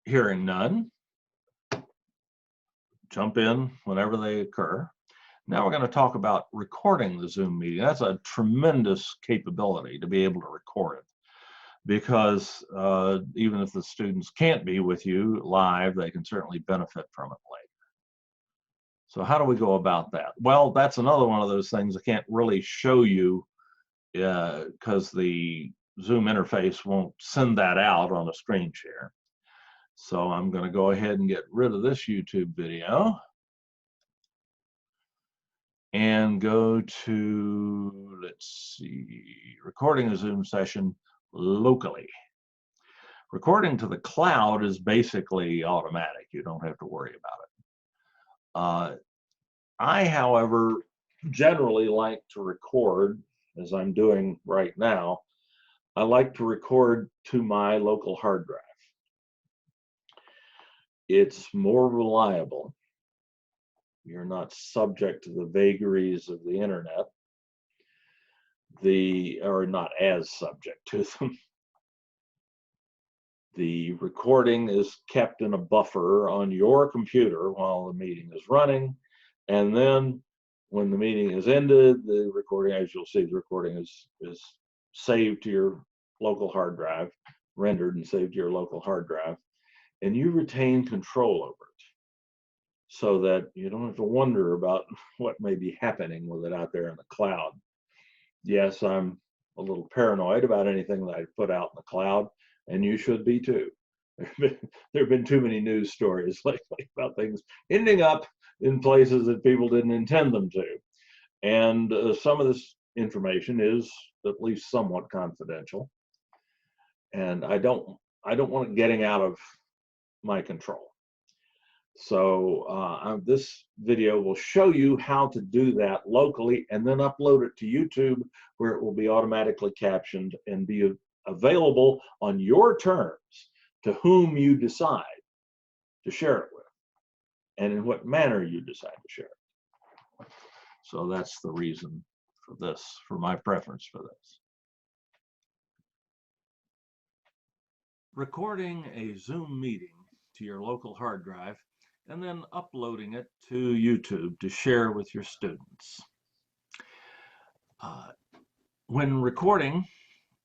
Hearing none, jump in whenever they occur. Now we're going to talk about recording the Zoom meeting. That's a tremendous capability to be able to record it, because even if the students can't be with you live, they can certainly benefit from it later. So how do we go about that? Well, that's another one of those things I can't really show you because the Zoom interface won't send that out on a screen share. So I'm going to go ahead and get rid of this YouTube video and go to, let's see, recording a Zoom session locally. Recording to the cloud is basically automatic. You don't have to worry about it. I, however, generally like to record, as I'm doing right now, I like to record to my local hard drive. It's more reliable. You're not subject to the vagaries of the internet, or not as subject to them. The recording is kept in a buffer on your computer while the meeting is running, and then when the meeting is ended, the recording, as you'll see, the recording is saved to your local hard drive, rendered and saved to your local hard drive, and you retain control over it so that you don't have to wonder about what may be happening with it out there in the cloud. Yes, I'm a little paranoid about anything that I put out in the cloud, and you should be too. There have been too many news stories lately about things ending up in places that people didn't intend them to. And some of this information is at least somewhat confidential, and I don't want it getting out of my control. So this video will show you how to do that locally and then upload it to YouTube, where it will be automatically captioned and be available on your terms to whom you decide to share it with and in what manner you decide to share it. So that's the reason for this, for my preference for this. Recording a Zoom meeting to your local hard drive and then uploading it to YouTube to share with your students. When recording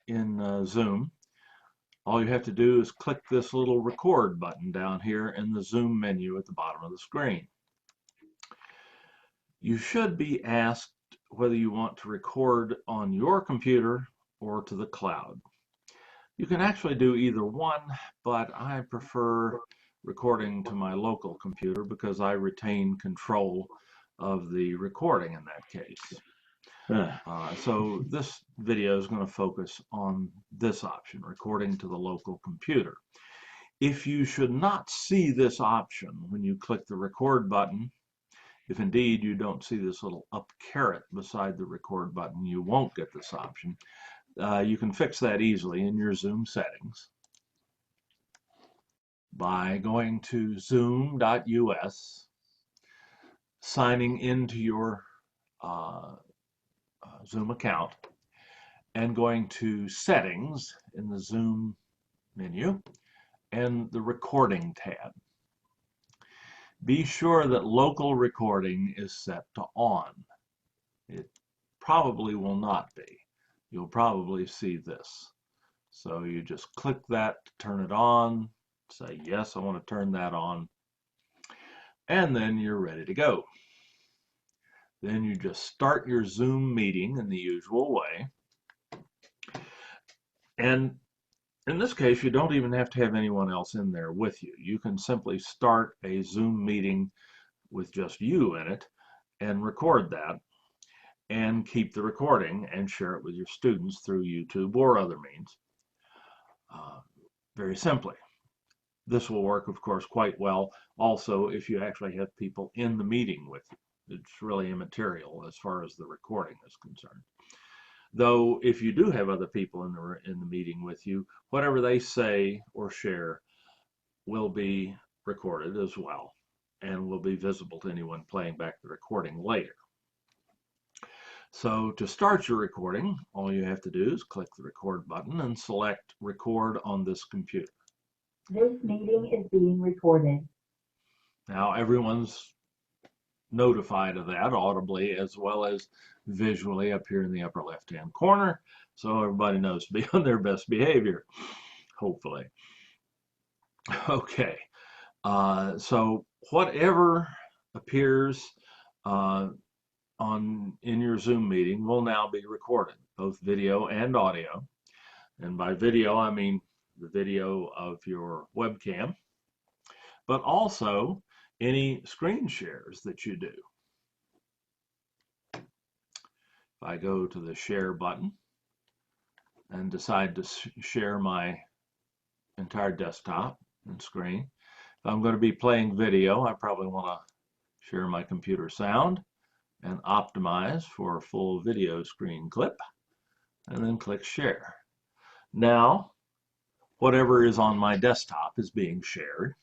in Zoom, all you have to do is click this little record button down here in the Zoom menu at the bottom of the screen. You should be asked whether you want to record on your computer or to the cloud. You can actually do either one, but I prefer recording to my local computer because I retain control of the recording in that case. So this video is going to focus on this option, recording to the local computer. If you should not see this option when you click the record button, if indeed you don't see this little up caret beside the record button, you won't get this option. You can fix that easily in your Zoom settings by going to zoom.us, signing into your Zoom account, and going to Settings in the Zoom menu and the Recording tab. Be sure that local recording is set to on. It probably will not be. You'll probably see this. So you just click that to turn it on, say, yes, I want to turn that on, and then you're ready to go. Then you just start your Zoom meeting in the usual way. And in this case, you don't even have to have anyone else in there with you. You can simply start a Zoom meeting with just you in it and record that and keep the recording and share it with your students through YouTube or other means. Very simply. This will work, of course, quite well also if you actually have people in the meeting with you. It's really immaterial as far as the recording is concerned. Though if you do have other people in the meeting with you, whatever they say or share will be recorded as well and will be visible to anyone playing back the recording later. So to start your recording, all you have to do is click the record button and select record on this computer. This meeting is being recorded. Now everyone's notified of that audibly as well as visually up here in the upper left-hand corner, so everybody knows to be on their best behavior, hopefully. Okay, so whatever appears in your Zoom meeting will now be recorded, both video and audio. And by video, I mean the video of your webcam, but also any screen shares that you do. If I go to the share button and decide to share my entire desktop and screen, if I'm going to be playing video, I probably want to share my computer sound and optimize for a full video screen clip, and then click share. Now, whatever is on my desktop is being shared,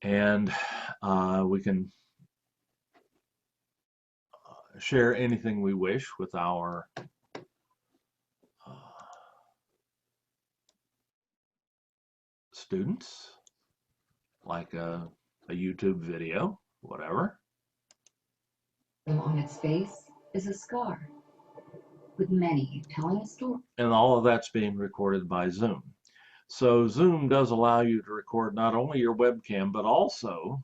and we can share anything we wish with our students, like a YouTube video, whatever. On its face is a scar with many telling a story. And all of that's being recorded by Zoom. So Zoom does allow you to record not only your webcam, but also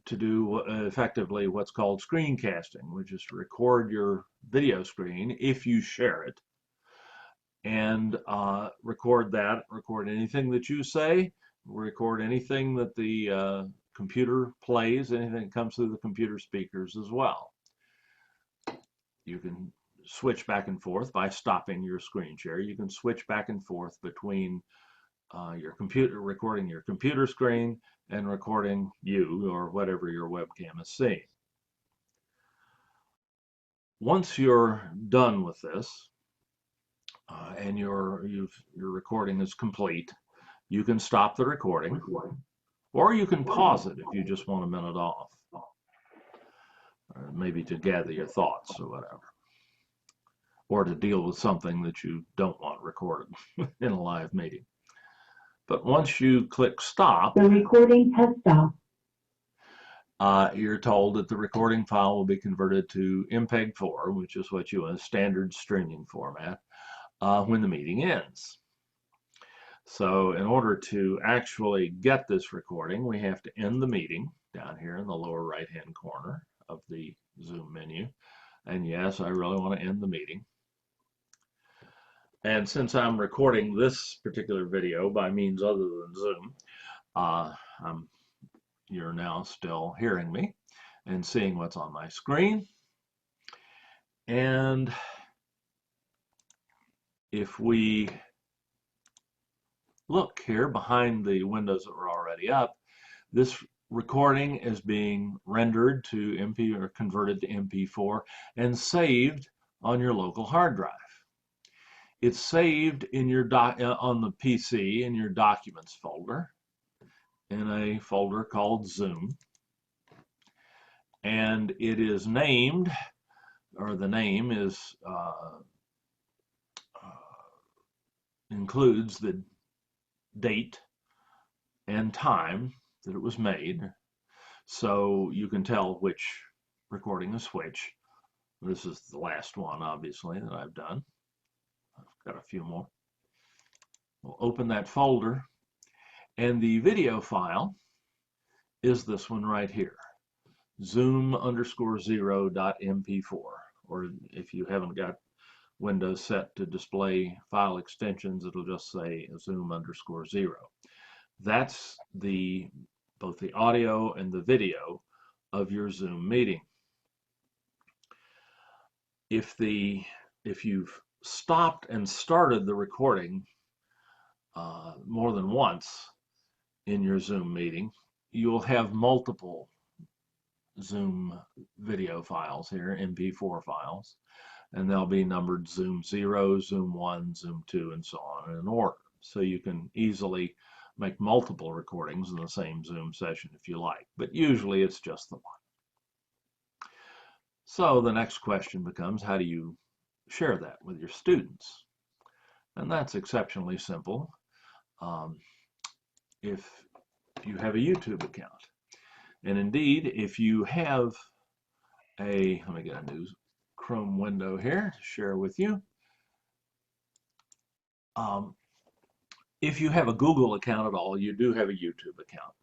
to do effectively what's called screencasting, which is to record your video screen if you share it, and record anything that you say, record anything that the computer plays, anything that comes through the computer speakers as well. You can switch back and forth by stopping your screen share. You can switch back and forth between your computer, recording your computer screen and recording you or whatever your webcam is seeing. Once you're done with this and your recording is complete, you can stop the recording, or you can pause it if you just want a minute off, or maybe to gather your thoughts or whatever, or to deal with something that you don't want recorded in a live meeting. But once you click stop, The recording has stopped. you're told that the recording file will be converted to MPEG-4, which is what you want, standard streaming format, when the meeting ends. So in order to actually get this recording, we have to end the meeting down here in the lower right-hand corner of the Zoom menu. And yes, I really want to end the meeting. And since I'm recording this particular video by means other than Zoom, you're now still hearing me and seeing what's on my screen. And if we look here behind the windows that were already up, this recording is being rendered to MP or converted to MP4 and saved on your local hard drive. It's saved in your on the PC in your Documents folder, in a folder called Zoom, and it is named, or the name is includes the date and time that it was made, so you can tell which recording is which. This is the last one, obviously, that I've done. I've got a few more. We'll open that folder, and the video file is this one right here, zoom_0.mp4, or if you haven't got Windows set to display file extensions, it'll just say zoom_0. That's both the audio and the video of your Zoom meeting. If you've stopped and started the recording more than once in your Zoom meeting, you'll have multiple Zoom video files here, MP4 files, and they'll be numbered Zoom 0, Zoom 1, Zoom 2, and so on in order. So you can easily make multiple recordings in the same Zoom session if you like, but usually it's just the one. So the next question becomes, how do you share that with your students? And that's exceptionally simple. If you have a YouTube account, and indeed, if you have let me get a new Chrome window here to share with you. If you have a Google account at all, you do have a YouTube account.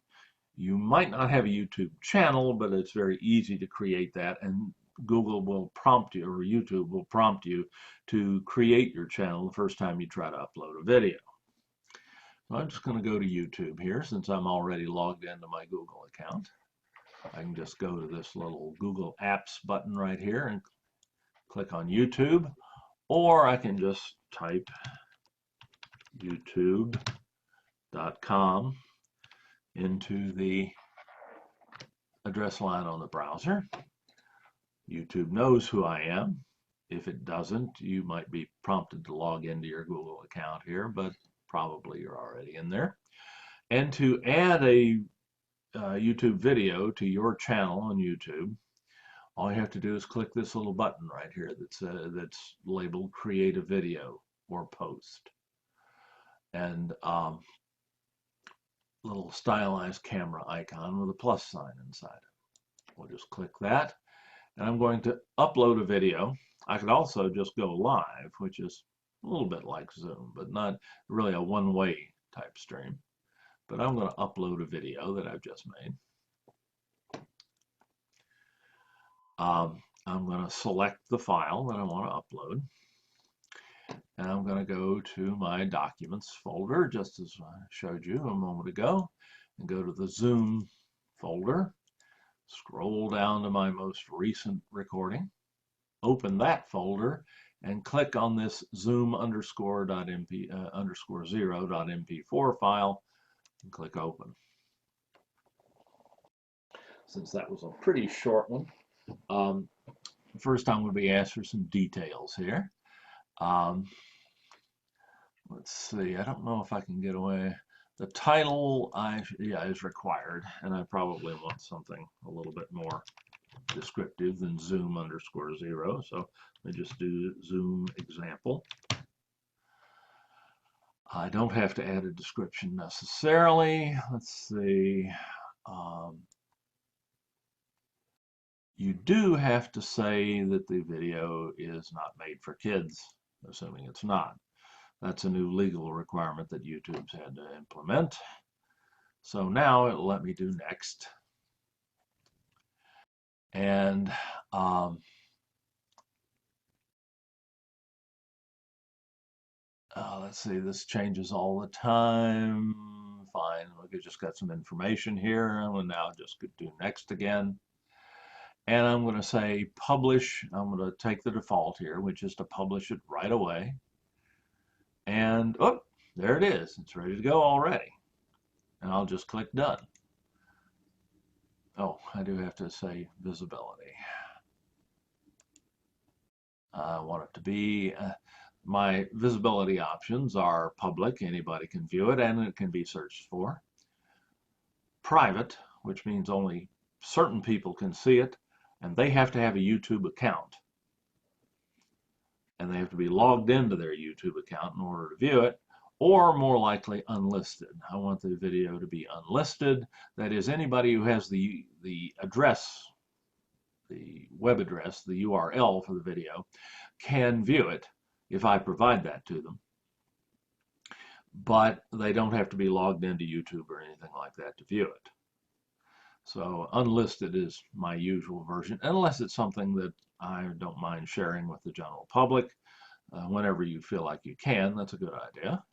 You might not have a YouTube channel, but it's very easy to create that, and Google will prompt you, or YouTube will prompt you to create your channel the first time you try to upload a video. So I'm just going to go to YouTube here, since I'm already logged into my Google account. I can just go to this little Google Apps button right here and click on YouTube, or I can just type youtube.com into the address line on the browser. YouTube knows who I am. If it doesn't, you might be prompted to log into your Google account here, but probably you're already in there. And to add a YouTube video to your channel on YouTube, all you have to do is click this little button right here that's labeled Create a Video or Post. And little stylized camera icon with a plus sign inside it. We'll just click that, and I'm going to upload a video. I could also just go live, which is a little bit like Zoom, but not really a one-way type stream. But I'm going to upload a video that I've just made. I'm going to select the file that I want to upload, and I'm going to go to my Documents folder, just as I showed you a moment ago, and go to the Zoom folder, scroll down to my most recent recording, open that folder and click on this zoom _0.mp4 file and click open. Since that was a pretty short one, first I'm going to be asked for some details here. Let's see, I don't know if I can get away. The title, is required, and I probably want something a little bit more descriptive than zoom _0. So let me just do zoom example. I don't have to add a description necessarily. Let's see. You do have to say that the video is not made for kids, assuming it's not. That's a new legal requirement that YouTube's had to implement. So now it'll let me do next. And let's see, this changes all the time. Fine, we just got some information here. I'm going to now just do next again. And I'm going to say publish. I'm going to take the default here, which is to publish it right away. And oh, there it is. It's ready to go already. And I'll just click done. Oh, I do have to say visibility. I want it to be, my visibility options are public, anybody can view it, and it can be searched for. Private, which means only certain people can see it, and they have to have a YouTube account. And they have to be logged into their YouTube account in order to view it, or more likely unlisted. I want the video to be unlisted. That is, anybody who has the address, the web address, the URL for the video, can view it if I provide that to them. But they don't have to be logged into YouTube or anything like that to view it. So unlisted is my usual version, unless it's something that I don't mind sharing with the general public. Whenever you feel like you can, that's a good idea.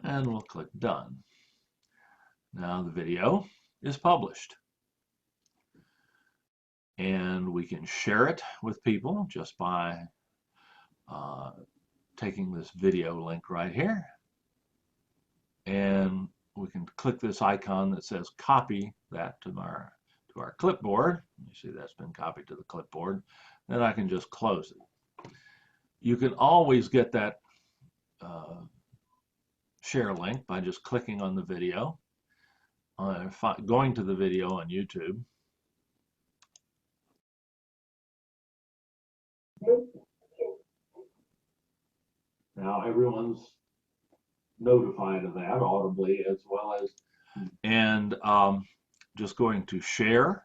And we'll click done. Now the video is published. And we can share it with people just by taking this video link right here. And we can click this icon that says copy that to our clipboard. You see that's been copied to the clipboard. Then I can just close it. You can always get that share link by just clicking on the video, going to the video on YouTube. Now everyone's notified of that audibly as well as, and just going to share,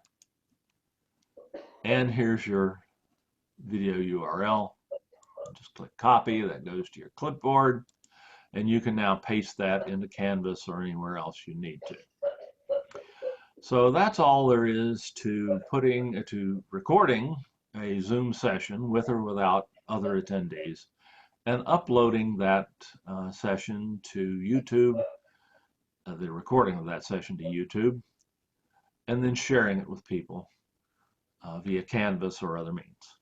and here's your video URL. Just click copy, that goes to your clipboard, and you can now paste that into Canvas or anywhere else you need to. So that's all there is to recording a Zoom session with or without other attendees, and uploading that session to YouTube, the recording of that session to YouTube, and then sharing it with people via Canvas or other means.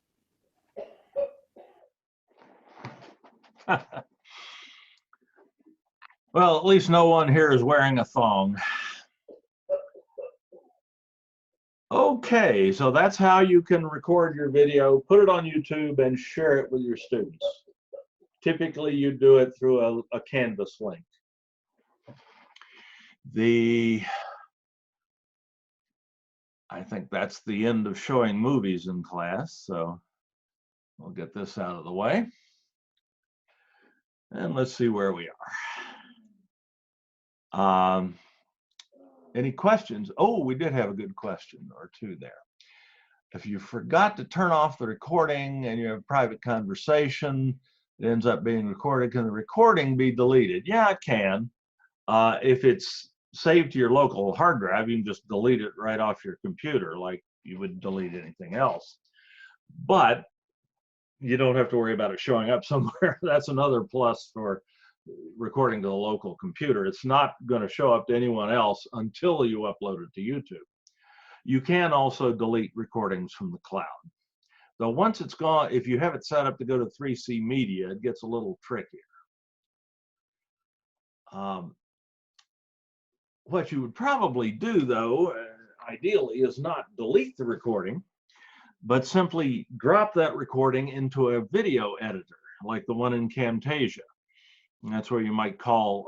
Well, at least no one here is wearing a thong. Okay, so that's how you can record your video, put it on YouTube, and share it with your students. Typically, you do it through a Canvas link. I think that's the end of showing movies in class, so we'll get this out of the way. And let's see where we are. Any questions? Oh, we did have a good question or two there. If you forgot to turn off the recording and you have a private conversation, it ends up being recorded. Can the recording be deleted? Yeah, it can. If it's saved to your local hard drive, you can just delete it right off your computer like you would delete anything else. But you don't have to worry about it showing up somewhere. That's another plus for recording to the local computer. It's not going to show up to anyone else until you upload it to YouTube. You can also delete recordings from the cloud. Though once it's gone, if you have it set up to go to 3C Media, it gets a little trickier. What you would probably do, though, ideally, is not delete the recording, but simply drop that recording into a video editor, like the one in Camtasia. And that's where you might call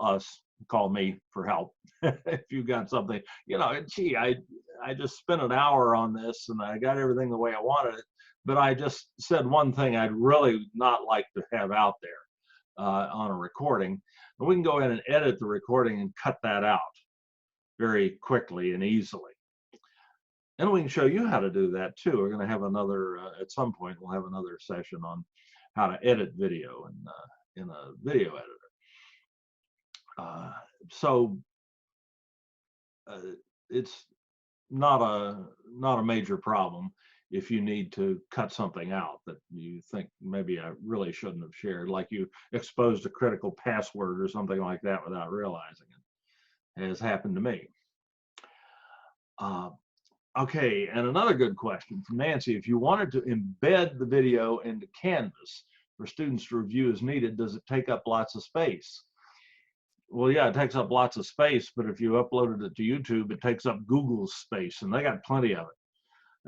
me for help if you got something, you know, gee, I just spent an hour on this and I got everything the way I wanted it, but I just said one thing I'd really not like to have out there on a recording. And we can go in and edit the recording and cut that out very quickly and easily. And we can show you how to do that too. We're going to have another, at some point, we'll have another session on how to edit video in a video editor. It's not a major problem if you need to cut something out that you think maybe I really shouldn't have shared, like you exposed a critical password or something like that without realizing it. It has happened to me. Okay, and another good question from Nancy. If you wanted to embed the video into Canvas for students to review as needed, does it take up lots of space? Well, yeah, it takes up lots of space, but if you uploaded it to YouTube, it takes up Google's space, and they got plenty of it.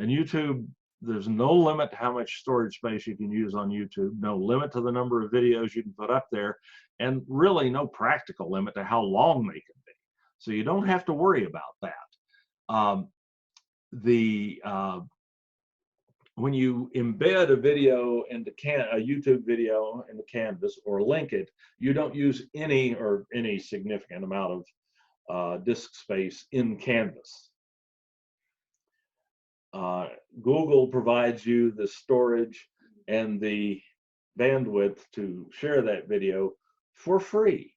And YouTube, there's no limit to how much storage space you can use on YouTube, no limit to the number of videos you can put up there, and really no practical limit to how long they can be. So you don't have to worry about that. When you embed a video into a YouTube video into Canvas or link it, you don't use any significant amount of disk space in Canvas. Google provides you the storage and the bandwidth to share that video for free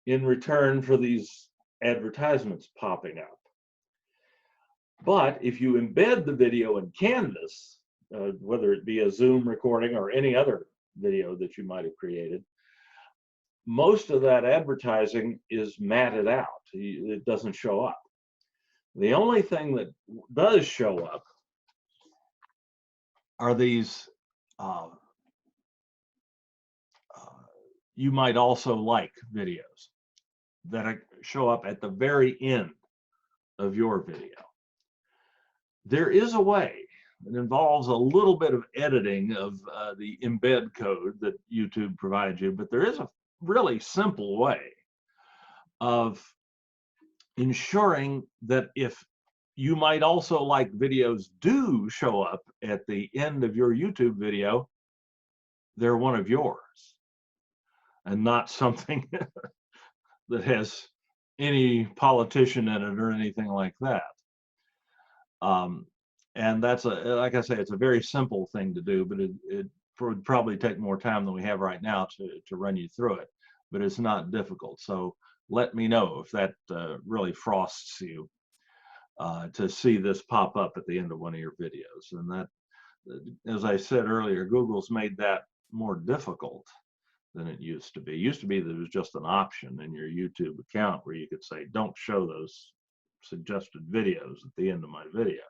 in return for these advertisements popping up. But if you embed the video in Canvas, whether it be a Zoom recording or any other video that you might have created, most of that advertising is matted out. It doesn't show up. The only thing that does show up are these you might also like videos that show up at the very end of your video. There is a way. It involves a little bit of editing of the embed code that YouTube provides you, but there is a really simple way of ensuring that if you might also like videos do show up at the end of your YouTube video, they're one of yours and not something that has any politician in it or anything like that. And that's like I say, it's a very simple thing to do, but it would probably take more time than we have right now to run you through it, but it's not difficult. So let me know if that really frosts you to see this pop up at the end of one of your videos. And that, as I said earlier, Google's made that more difficult than it used to be. It used to be that it was just an option in your YouTube account where you could say, don't show those suggested videos at the end of my video.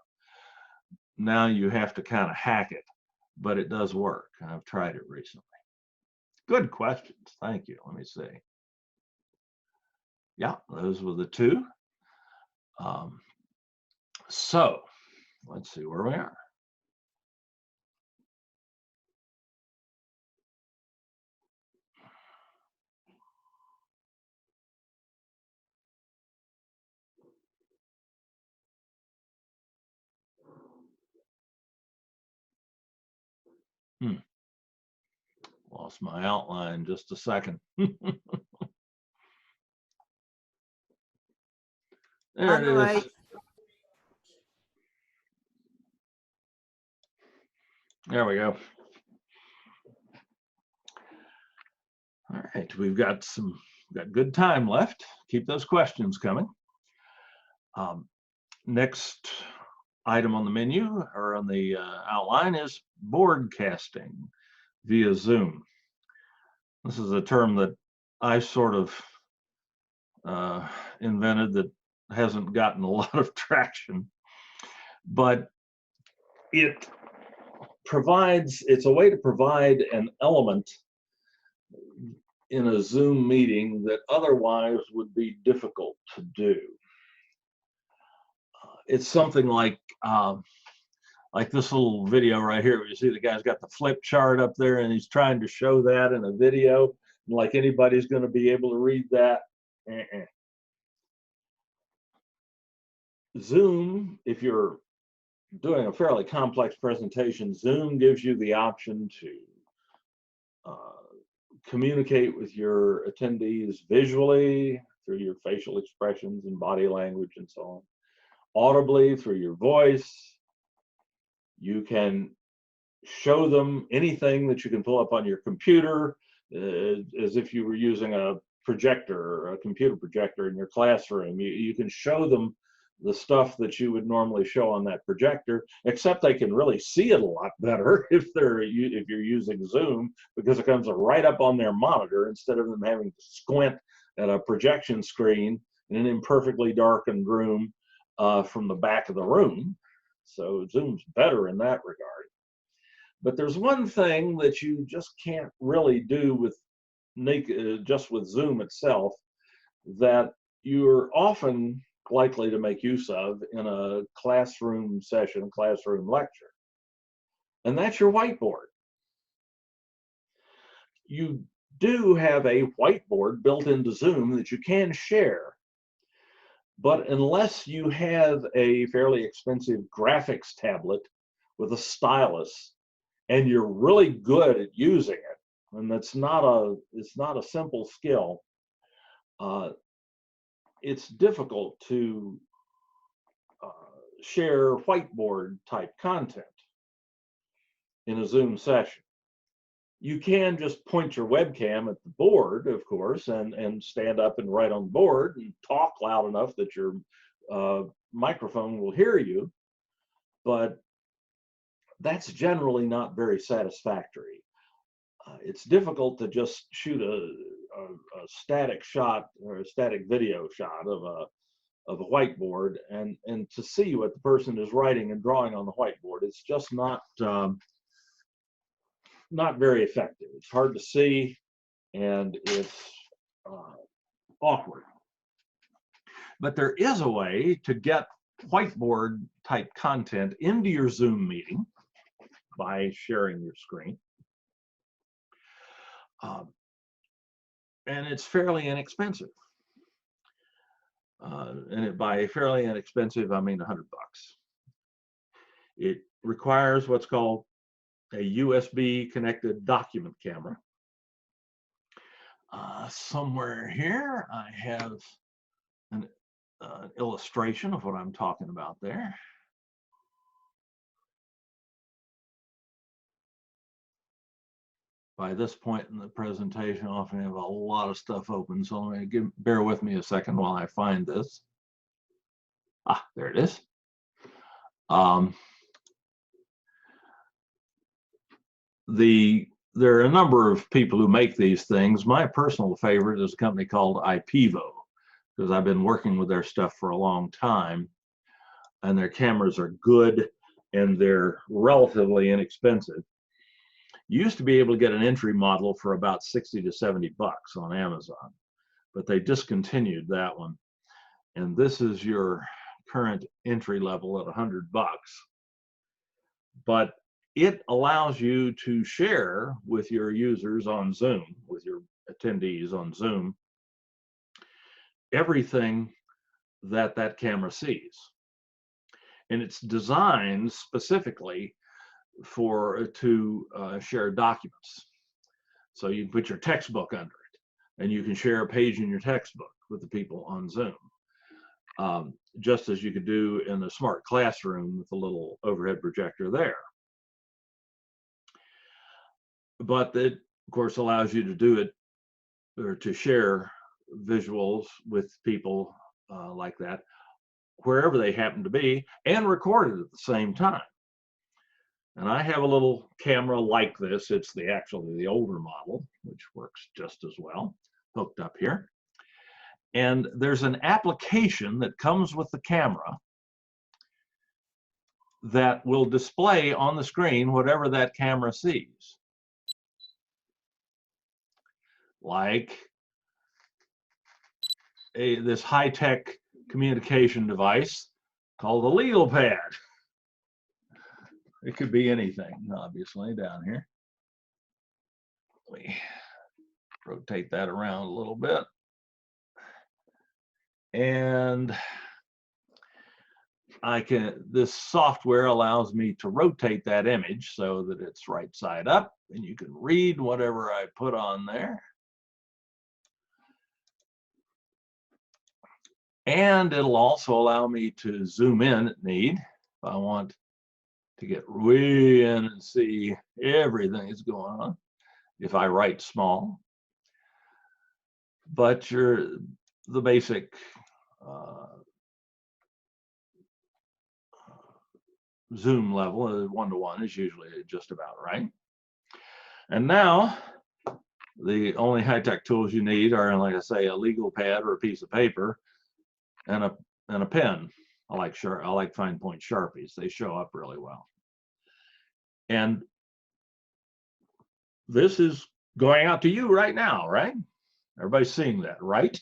Now you have to kind of hack it, but it does work. I've tried it recently. Good questions. Thank you. Let me see. Yeah, those were the two. So let's see where we are. Lost my outline just a second. There it is. Right. There we go. All right, we've got good time left. Keep those questions coming. Next item on the menu or on the outline is broadcasting via Zoom. This is a term that I sort of invented that hasn't gotten a lot of traction, but it it's a way to provide an element in a Zoom meeting that otherwise would be difficult to do. It's something like this little video right here. You see the guy's got the flip chart up there and he's trying to show that in a video. Like anybody's going to be able to read that. Zoom, if you're doing a fairly complex presentation, Zoom gives you the option to communicate with your attendees visually through your facial expressions and body language and so on, audibly through your voice. You can show them anything that you can pull up on your computer, as if you were using a projector or a computer projector in your classroom. You can show them the stuff that you would normally show on that projector, except they can really see it a lot better if you're using Zoom, because it comes right up on their monitor instead of them having to squint at a projection screen in an imperfectly darkened room from the back of the room. So Zoom's better in that regard. But there's one thing that you just can't really do with just with Zoom itself that you're often likely to make use of in a classroom session, classroom lecture, and that's your whiteboard. You do have a whiteboard built into Zoom that you can share, but unless you have a fairly expensive graphics tablet with a stylus and you're really good at using it, and it's not a simple skill, it's difficult to share whiteboard type content in a Zoom session. You can just point your webcam at the board, of course, and stand up and write on the board and talk loud enough that your microphone will hear you, but that's generally not very satisfactory. It's difficult to just shoot a static shot or a static video shot of a whiteboard and to see what the person is writing and drawing on the whiteboard. It's just not very effective. It's hard to see and it's awkward. But there is a way to get whiteboard type content into your Zoom meeting by sharing your screen. And it's fairly inexpensive. And by fairly inexpensive, I mean $100. It requires what's called a USB connected document camera. Somewhere here, I have an illustration of what I'm talking about there. By this point in the presentation, I often have a lot of stuff open, so bear with me a second while I find this. There it is. There are a number of people who make these things. My personal favorite is a company called IPEVO, because I've been working with their stuff for a long time, and their cameras are good and they're relatively inexpensive. You used to be able to get an entry model for about 60 to 70 bucks on Amazon, but they discontinued that one. And this is your current entry level at 100 bucks. But it allows you to share with your users on Zoom, with your attendees on Zoom, everything that camera sees. And it's designed specifically to share documents. So you can put your textbook under it, and you can share a page in your textbook with the people on Zoom, just as you could do in a smart classroom with a little overhead projector there. But it, of course, allows you to do it or to share visuals with people like that, wherever they happen to be, and record it at the same time. And I have a little camera like this. It's actually the older model, which works just as well, hooked up here. And there's an application that comes with the camera that will display on the screen whatever that camera sees. Like this high-tech communication device called a legal pad. It could be anything, obviously, down here. Let me rotate that around a little bit. And this software allows me to rotate that image so that it's right side up, and you can read whatever I put on there. And it'll also allow me to zoom in at need if I want to get way in and see everything that's going on if I write small. But the basic zoom level, 1:1, is usually just about right. And now the only high-tech tools you need are, like I say, a legal pad or a piece of paper and a pen. I like fine point Sharpies. They show up really well. And this is going out to you right now, right? Everybody's seeing that, right?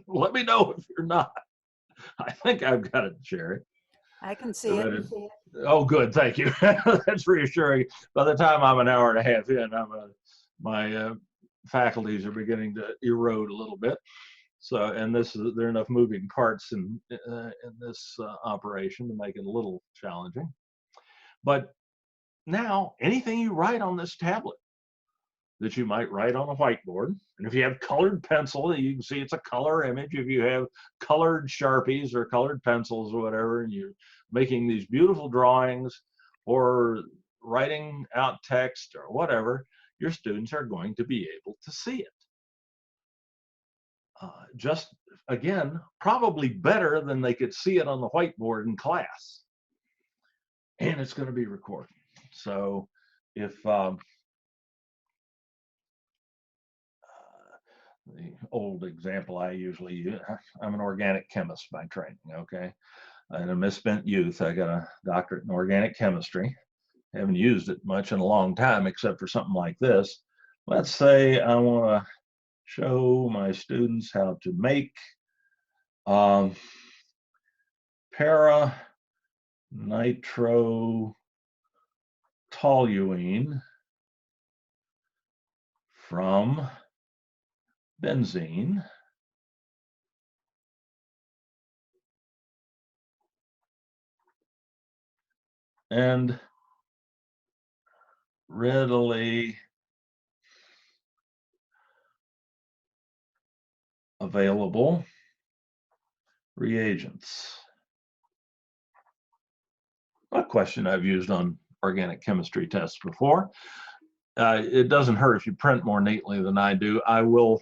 Let me know if you're not. I think I've got it, Sherry. I can see it. Oh, good. Thank you. That's reassuring. By the time I'm an hour and a half in, my faculties are beginning to erode a little bit. So, and there are enough moving parts in this operation to make it a little challenging. But now, anything you write on this tablet that you might write on a whiteboard, and if you have colored pencil, you can see it's a color image. If you have colored Sharpies or colored pencils or whatever, and you're making these beautiful drawings or writing out text or whatever, your students are going to be able to see it. Just, again, probably better than they could see it on the whiteboard in class. And it's going to be recorded. So if the old example I usually use, I'm an organic chemist by training, okay? And a misspent youth. I got a doctorate in organic chemistry. Haven't used it much in a long time except for something like this. Let's say I want to show my students how to make para-nitrotoluene from benzene and readily available reagents. A question I've used on organic chemistry tests before. It doesn't hurt if you print more neatly than I do. I'll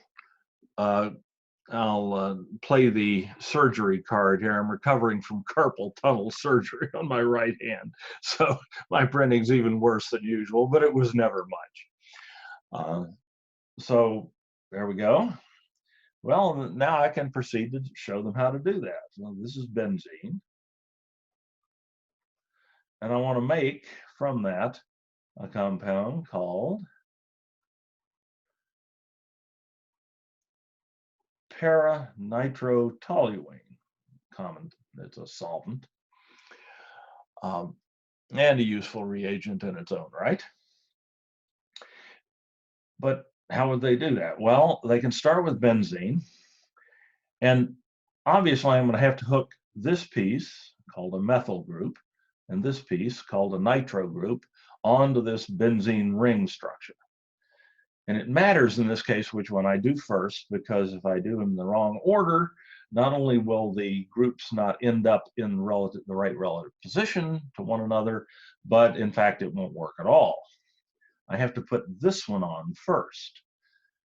play the surgery card here. I'm recovering from carpal tunnel surgery on my right hand, so my printing's even worse than usual, but it was never much. So there we go. Well, now I can proceed to show them how to do that. So this is benzene. And I want to make from that a compound called para-nitrotoluene. Common, it's a solvent. And a useful reagent in its own right. But how would they do that? Well, they can start with benzene. And obviously, I'm going to have to hook this piece called a methyl group and this piece called a nitro group onto this benzene ring structure. And it matters in this case which one I do first, because if I do them in the wrong order, not only will the groups not end up in the right relative position to one another, but in fact, it won't work at all. I have to put this one on first.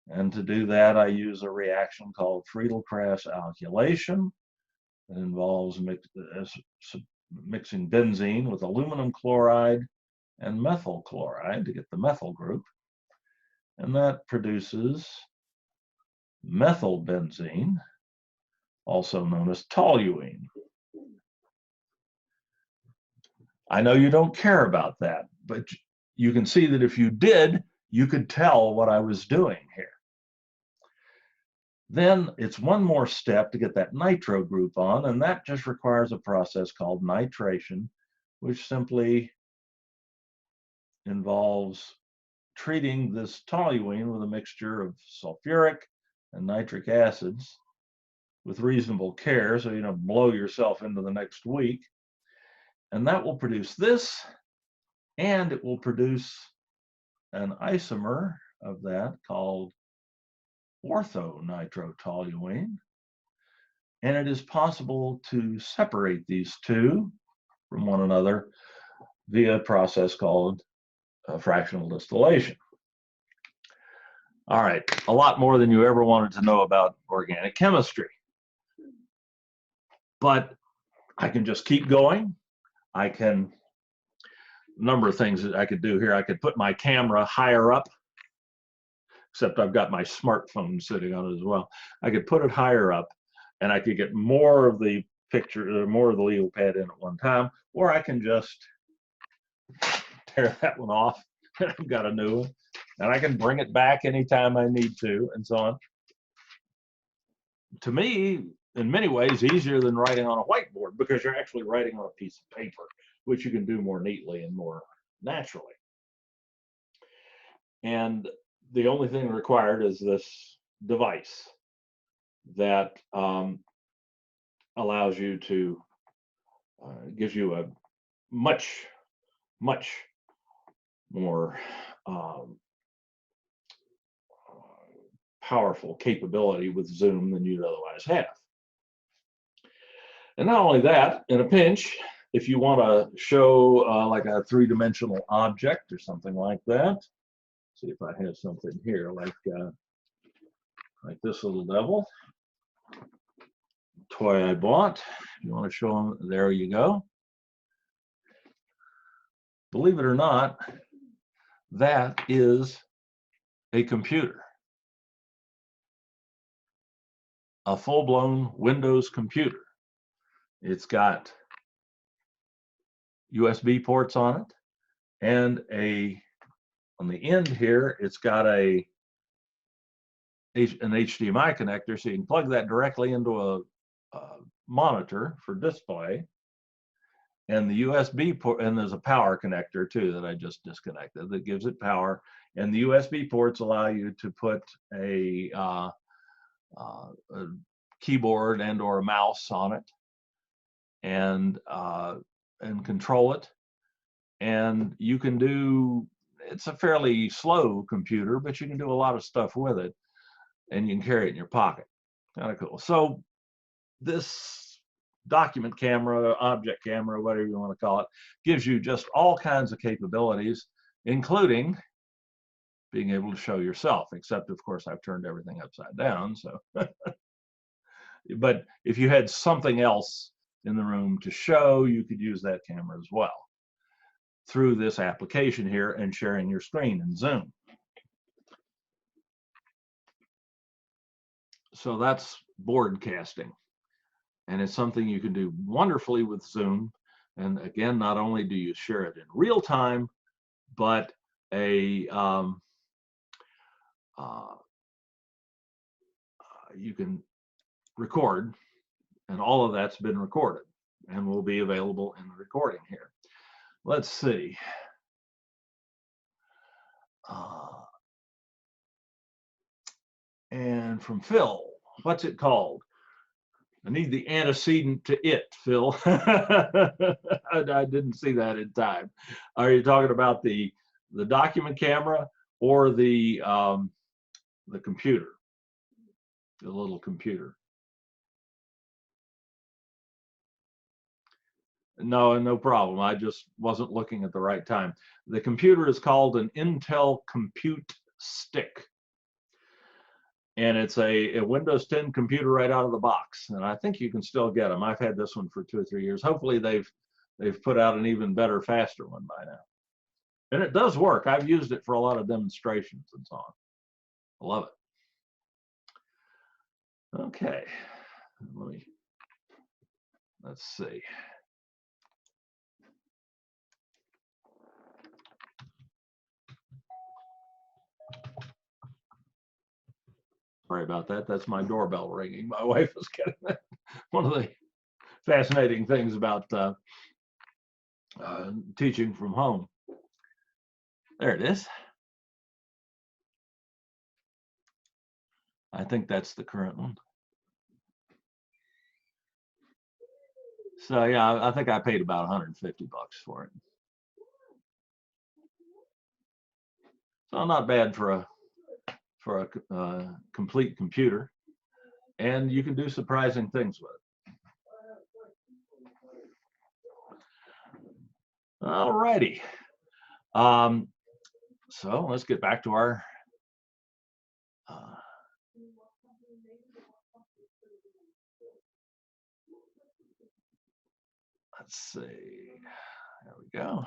And to do that, I use a reaction called Friedel-Crafts alkylation. It involves mixing benzene with aluminum chloride and methyl chloride to get the methyl group. And that produces methylbenzene, also known as toluene. I know you don't care about that, but you can see that if you did, you could tell what I was doing here. Then it's one more step to get that nitro group on, and that just requires a process called nitration, which simply involves treating this toluene with a mixture of sulfuric and nitric acids with reasonable care, so you don't blow yourself into the next week. And that will produce this, and it will produce an isomer of that called orthonitrotoluene. And it is possible to separate these two from one another via a process called fractional distillation. All right, a lot more than you ever wanted to know about organic chemistry. But I can just keep going. I can, a number of things that I could do here. I could put my camera higher up, except I've got my smartphone sitting on it as well. I could put it higher up, and I could get more of the picture, more of the legal pad in at one time, or I can just tear that one off, and I've got a new one, and I can bring it back anytime I need to, and so on. To me, in many ways, easier than writing on a whiteboard, because you're actually writing on a piece of paper, which you can do more neatly and more naturally. And the only thing required is this device that allows you to, gives you a much more powerful capability with Zoom than you'd otherwise have. And not only that, in a pinch, if you want to show like a three-dimensional object or something like that, see if I have something here like this little devil, toy I bought. If you want to show them, there you go. Believe it or not, that is a computer. A full-blown Windows computer. It's got USB ports on it, and on the end here, it's got an HDMI connector, so you can plug that directly into a monitor for display. And the USB port, and there's a power connector too that I just disconnected that gives it power. And the USB ports allow you to put a keyboard and/or a mouse on it, and control it. And you can do, it's a fairly slow computer, but you can do a lot of stuff with it, and you can carry it in your pocket. Kind of cool. So this document camera, object camera, whatever you want to call it, gives you just all kinds of capabilities, including being able to show yourself, except of course I've turned everything upside down. So, but if you had something else in the room to show, you could use that camera as well through this application here and sharing your screen in Zoom. So that's broadcasting, and it's something you can do wonderfully with Zoom. And again, not only do you share it in real time, but you can record, and all of that's been recorded and will be available in the recording here. Let's see. And from Phil, what's it called? I need the antecedent to it, Phil. I didn't see that in time. Are you talking about the document camera or the computer, the little computer? No, no problem. I just wasn't looking at the right time. The computer is called an Intel Compute Stick. And it's a Windows 10 computer right out of the box. And I think you can still get them. I've had this one for 2 or 3 years. Hopefully they've put out an even better, faster one by now. And it does work. I've used it for a lot of demonstrations and so on. I love it. Okay. Let's see. Sorry about that. That's my doorbell ringing. My wife was getting that. One of the fascinating things about teaching from home. There it is. I think that's the current one. So yeah, I think I paid about 150 bucks for it. So not bad for a complete computer, and you can do surprising things with it. All righty. So let's get back to our let's see. There we go.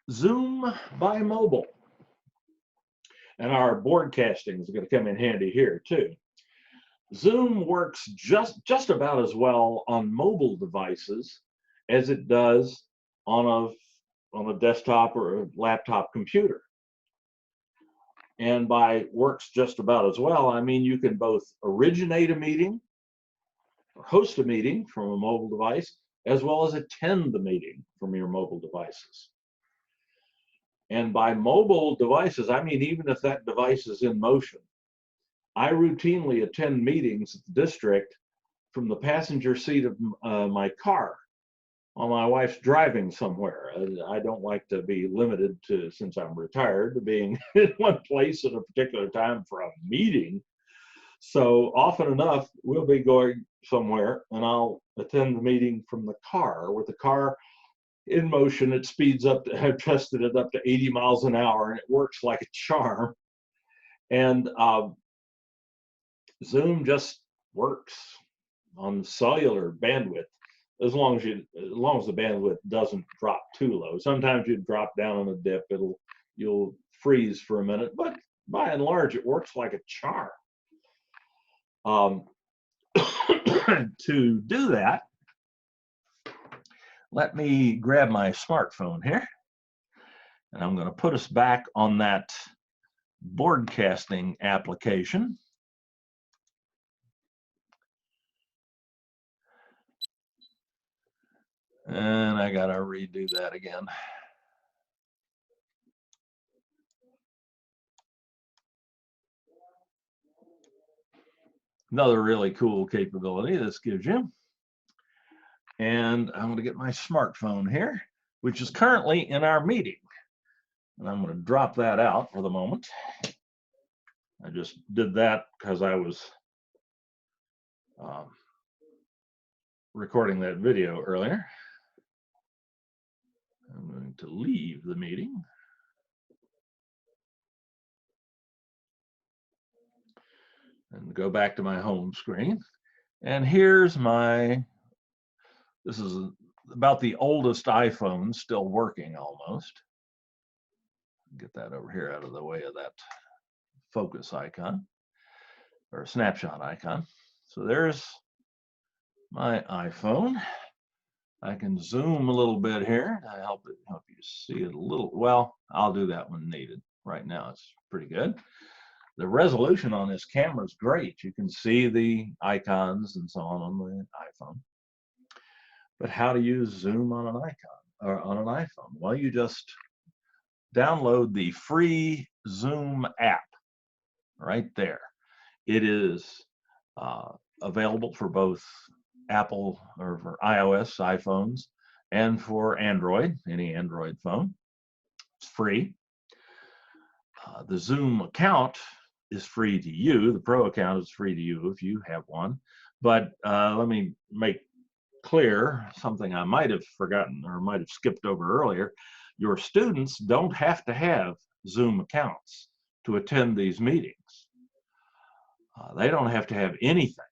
Zoom by mobile. And our broadcasting is going to come in handy here too. Zoom works just about as well on mobile devices as it does on a desktop or a laptop computer. And by works just about as well, I mean you can both originate a meeting or host a meeting from a mobile device, as well as attend the meeting from your mobile devices. And by mobile devices, I mean even if that device is in motion. I routinely attend meetings at the district from the passenger seat of my car while my wife's driving somewhere. I don't like to be limited to, since I'm retired, to being in one place at a particular time for a meeting. So often enough, we'll be going somewhere and I'll attend the meeting from the car. With the car in motion, it speeds up. I've tested it up to 80 miles an hour and it works like a charm. And Zoom just works on cellular bandwidth as long as the bandwidth doesn't drop too low. Sometimes you drop down on a dip, you'll freeze for a minute, but by and large, it works like a charm. To do that, let me grab my smartphone here, and I'm going to put us back on that broadcasting application. And I got to redo that again. Another really cool capability this gives you. And I'm going to get my smartphone here, which is currently in our meeting. And I'm going to drop that out for the moment. I just did that because I was recording that video earlier. I'm going to leave the meeting. And go back to my home screen. And here's this is about the oldest iPhone still working almost. Get that over here out of the way of that focus icon or snapshot icon. So there's my iPhone. I can zoom a little bit here to help you see it a little. Well, I'll do that when needed. Right now it's pretty good. The resolution on this camera is great. You can see the icons and so on the iPhone. But how to use Zoom on an icon or on an iPhone? Well, you just download the free Zoom app right there. It is available for both Apple or for iOS iPhones and for Android, any Android phone. It's free. The Zoom account is free to you. The Pro account is free to you if you have one. But let me make clear something I might have forgotten or might have skipped over earlier. Your students don't have to have Zoom accounts to attend these meetings. They don't have to have anything.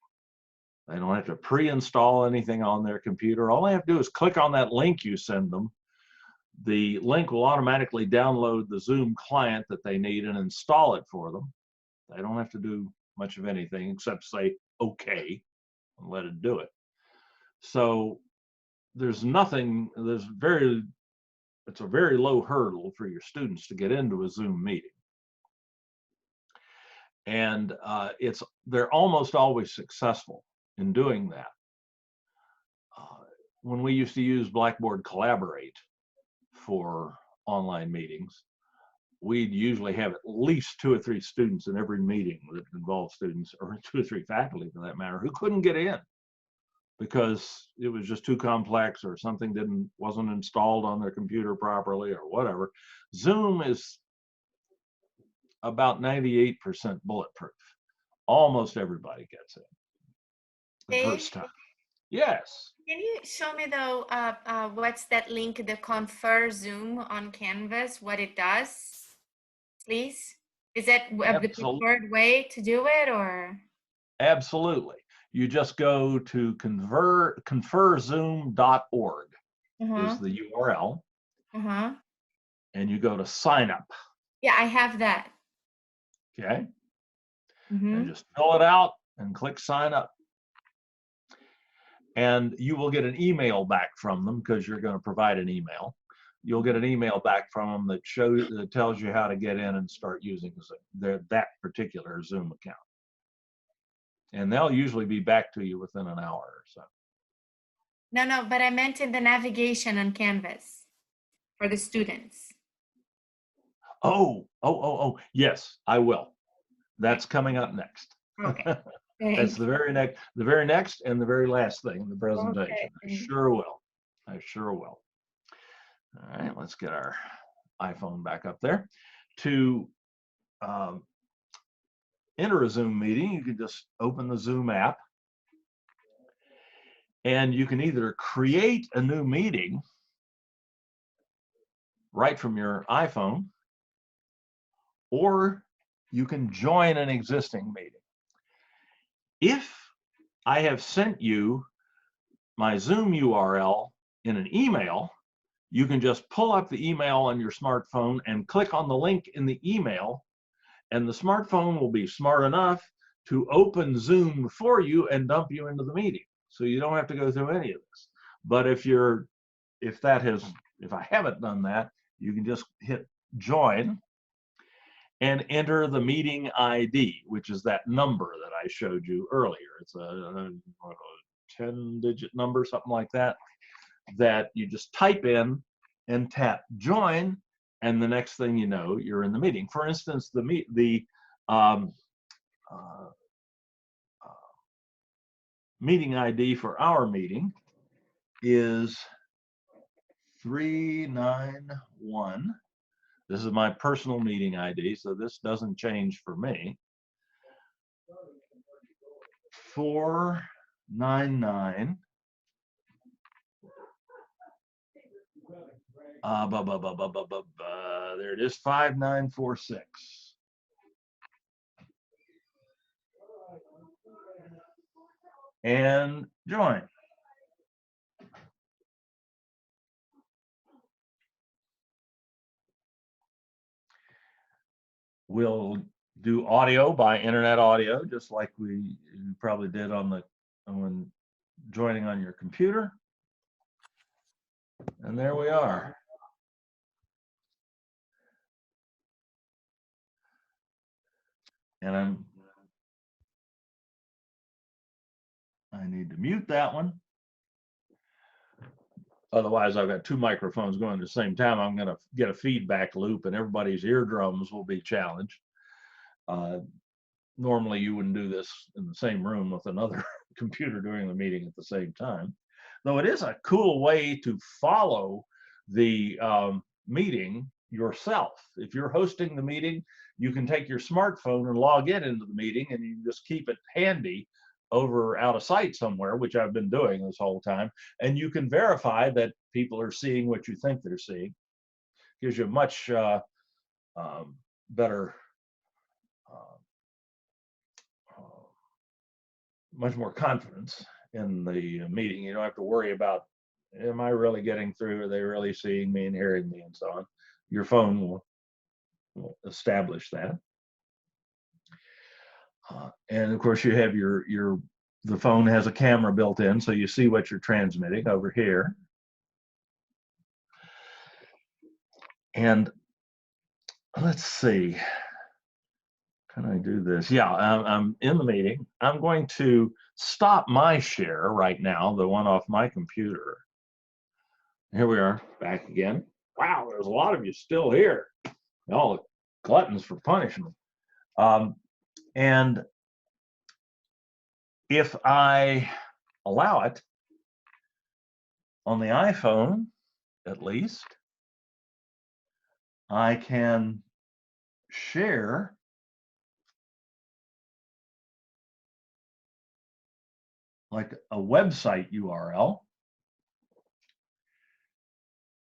They don't have to pre-install anything on their computer. All they have to do is click on that link you send them. The link will automatically download the Zoom client that they need and install it for them. They don't have to do much of anything except say okay and let it do it. So it's a very low hurdle for your students to get into a Zoom meeting. And they're almost always successful in doing that. When we used to use Blackboard Collaborate for online meetings, we'd usually have at least 2 or 3 students in every meeting that involved students, or 2 or 3 faculty for that matter, who couldn't get in because it was just too complex or something wasn't installed on their computer properly or whatever. Zoom is about 98% bulletproof. Almost everybody gets it the first time. Yes. Can you show me though, what's that link, the Confer Zoom on Canvas, what it does, please? Is that the preferred way to do it, or? Absolutely. You just go to conferzoom.org is the URL. And you go to sign up. Yeah, I have that. Okay. And just fill it out and click sign up. And you will get an email back from them because you're going to provide an email. You'll get an email back from them that tells you how to get in and start using that particular Zoom account. And they'll usually be back to you within an hour or so. No, but I meant in the navigation on Canvas for the students. Oh, yes, I will. That's coming up next. Okay. That's the very next and the very last thing in the presentation. Okay. I sure will. All right, let's get our iPhone back up there. To enter a Zoom meeting, you can just open the Zoom app, and you can either create a new meeting right from your iPhone, or you can join an existing meeting. If I have sent you my Zoom URL in an email, you can just pull up the email on your smartphone and click on the link in the email, and the smartphone will be smart enough to open Zoom for you and dump you into the meeting. So you don't have to go through any of this. But if I haven't done that, you can just hit join and enter the meeting ID, which is that number that I showed you earlier. It's a 10-digit number, something like that, that you just type in and tap join, and the next thing you know, you're in the meeting. For instance, the meeting ID for our meeting is 391. This is my personal meeting ID, so this doesn't change for me. 499. There it is, 5946. And join. We'll do audio by internet audio, just like you probably did when joining on your computer. And there we are. And I need to mute that one. Otherwise, I've got 2 microphones going at the same time. I'm going to get a feedback loop, and everybody's eardrums will be challenged. Normally, you wouldn't do this in the same room with another computer doing the meeting at the same time. Though it is a cool way to follow the meeting yourself. If you're hosting the meeting, you can take your smartphone and log into the meeting, and you just keep it handy over out of sight somewhere, which I've been doing this whole time, and you can verify that people are seeing what you think they're seeing. Gives you much better, much more confidence in the meeting. You don't have to worry about, am I really getting through? Are they really seeing me and hearing me, and so on. Your phone will establish that. And of course, you have the phone has a camera built in, so you see what you're transmitting over here. And let's see. Can I do this? Yeah, I'm in the meeting. I'm going to stop my share right now, the one off my computer. Here we are, back again. Wow, there's a lot of you still here. Y'all gluttons for punishment. And if I allow it on the iPhone, at least, I can share like a website URL.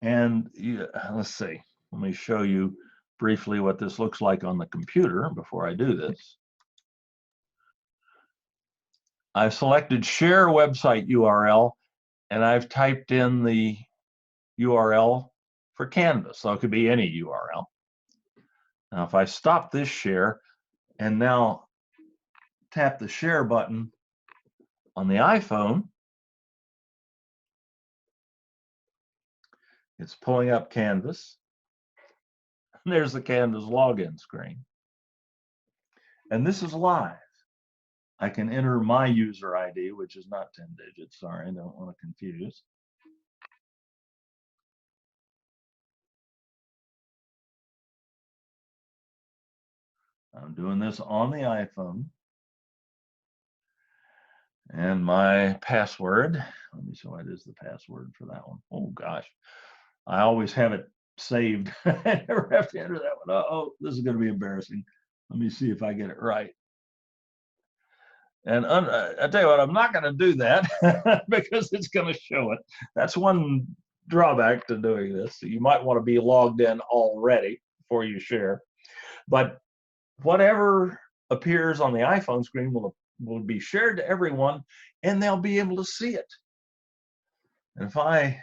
And let's see, let me show you briefly what this looks like on the computer before I do this. I've selected share website URL, and I've typed in the URL for Canvas. So it could be any URL. Now, if I stop this share and now tap the share button on the iPhone, it's pulling up Canvas. And there's the Canvas login screen. And this is live. I can enter my user ID, which is not 10 digits. Sorry, I don't want to confuse. I'm doing this on the iPhone. And my password, let me see what is the password for that one. Oh gosh, I always have it saved. I never have to enter that one. Uh-oh, this is going to be embarrassing. Let me see if I get it right. And I tell you what, I'm not going to do that because it's going to show it. That's one drawback to doing this. So you might want to be logged in already before you share. But whatever appears on the iPhone screen will be shared to everyone, and they'll be able to see it. And if I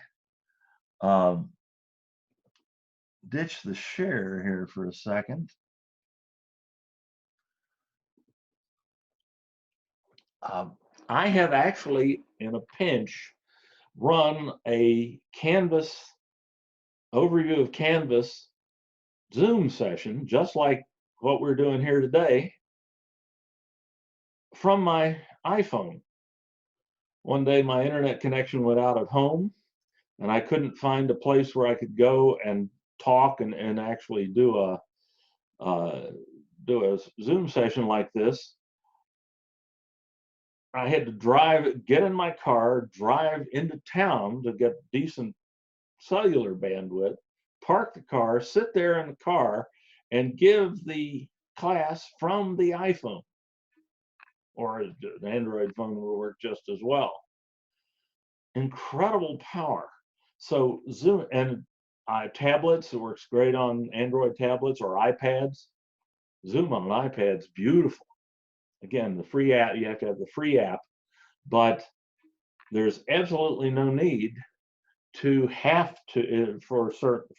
ditch the share here for a second, I have actually, in a pinch, run a Canvas overview of Canvas Zoom session, just like what we're doing here today, from my iPhone. One day my internet connection went out at home, and I couldn't find a place where I could go and talk and actually do a Zoom session like this. I had to get in my car, drive into town to get decent cellular bandwidth, park the car, sit there in the car, and give the class from the iPhone. Or an Android phone will work just as well. Incredible power. So Zoom and tablets, it works great on Android tablets or iPads. Zoom on an iPad's beautiful. Again, the free app, you have to have the free app, but there's absolutely no need to have to, for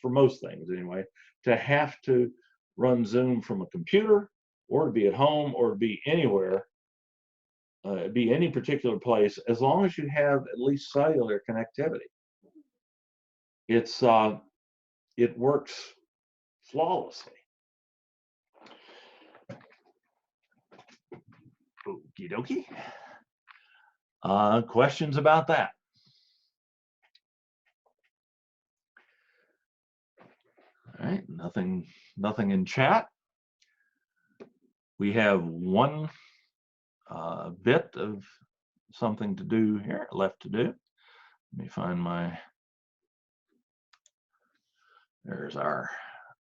most things anyway, to have to run Zoom from a computer or to be at home or to be anywhere, be any particular place, as long as you have at least cellular connectivity. It works flawlessly. Okie dokie. Questions about that? All right, nothing in chat. We have one bit of something to do here, left to do. Let me find there's our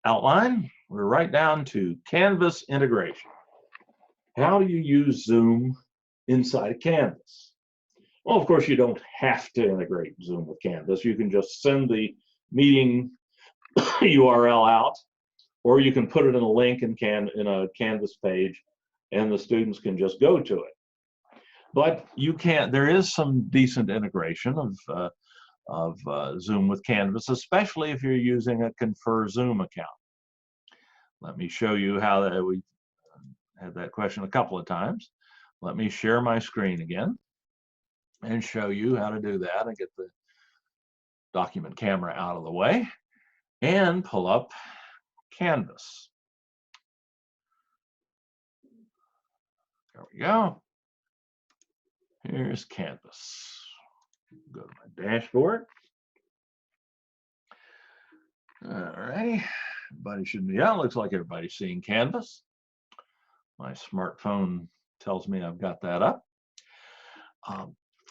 outline. We're right down to Canvas integration. How do you use Zoom inside of Canvas? Well, of course, you don't have to integrate Zoom with Canvas. You can just send the meeting URL out, or you can put it in a link in a Canvas page, and the students can just go to it. But there is some decent integration of Zoom with Canvas, especially if you're using a Confer Zoom account. Let me show you how we had that question a couple of times. Let me share my screen again and show you how to do that and get the document camera out of the way and pull up Canvas. There we go. Here's Canvas. Go to my dashboard. All righty. Everybody should be, yeah, looks like everybody's seeing Canvas. My smartphone tells me I've got that up.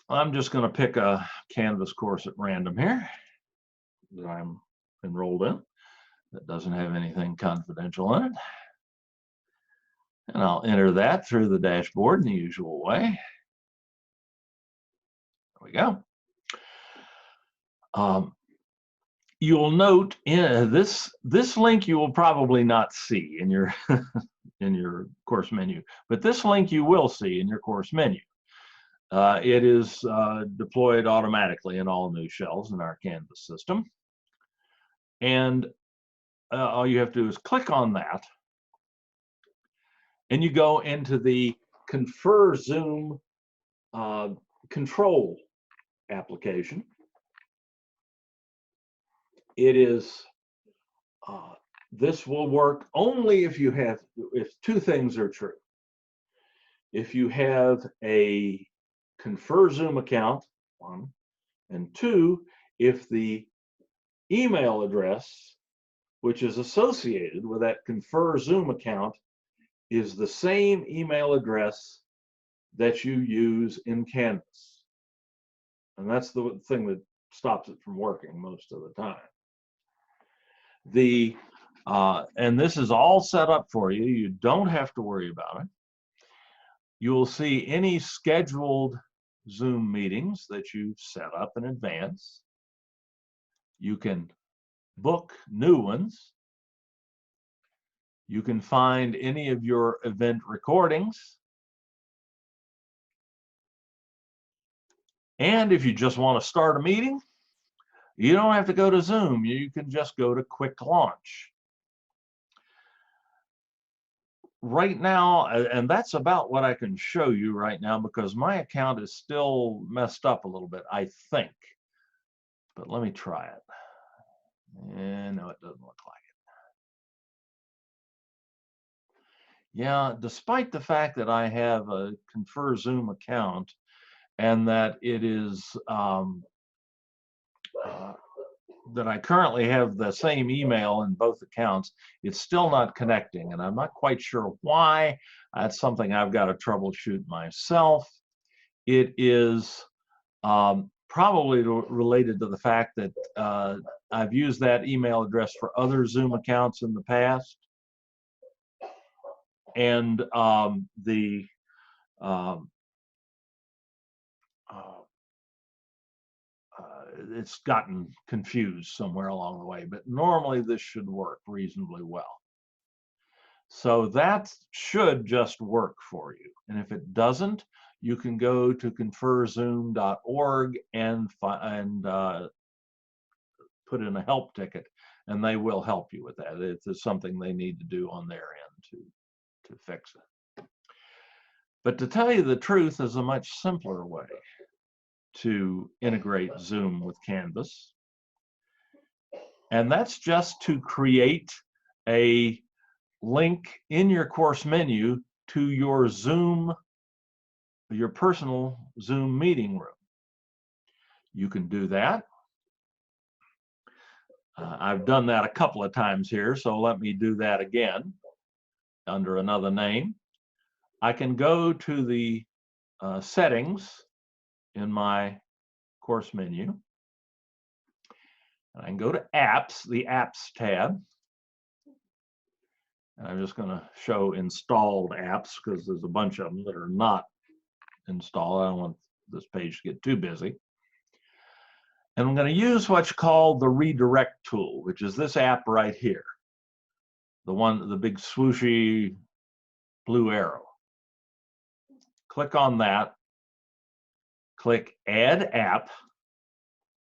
I'm just going to pick a Canvas course at random here that I'm enrolled in that doesn't have anything confidential in it. And I'll enter that through the dashboard in the usual way. There we go. You'll note in this link you will probably not see in your in your course menu, but this link you will see in your course menu. It is deployed automatically in all new shells in our Canvas system, and all you have to do is click on that, and you go into the Confer Zoom control application. It is this will work only if two things are true. If you have a Confer Zoom account, one, and two, if the email address which is associated with that Confer Zoom account is the same email address that you use in Canvas. And that's the thing that stops it from working most of the time. And this is all set up for you. You don't have to worry about it. You will see any scheduled Zoom meetings that you've set up in advance. You can book new ones. You can find any of your event recordings. And if you just want to start a meeting, you don't have to go to Zoom. You can just go to Quick Launch. Right now, and that's about what I can show you right now because my account is still messed up a little bit, I think. But let me try it. And no, it doesn't look like it. Yeah, despite the fact that I have a Confer Zoom account and that it is that I currently have the same email in both accounts, it's still not connecting, and I'm not quite sure why. That's something I've got to troubleshoot myself. It is probably related to the fact that I've used that email address for other Zoom accounts in the past, and it's gotten confused somewhere along the way, but normally this should work reasonably well. So that should just work for you. And if it doesn't, you can go to conferzoom.org and put in a help ticket, and they will help you with that. If there's something they need to do on their end to fix it. But to tell you the truth, is a much simpler way to integrate Zoom with Canvas. And that's just to create a link in your course menu to your Zoom, your personal Zoom meeting room. You can do that. I've done that a couple of times here, so let me do that again under another name. I can go to the settings in my course menu, and I can go to apps, the apps tab, and I'm just going to show installed apps because there's a bunch of them that are not installed. I don't want this page to get too busy. And I'm going to use what's called the redirect tool, which is this app right here, the big swooshy blue arrow. Click on that. Click Add App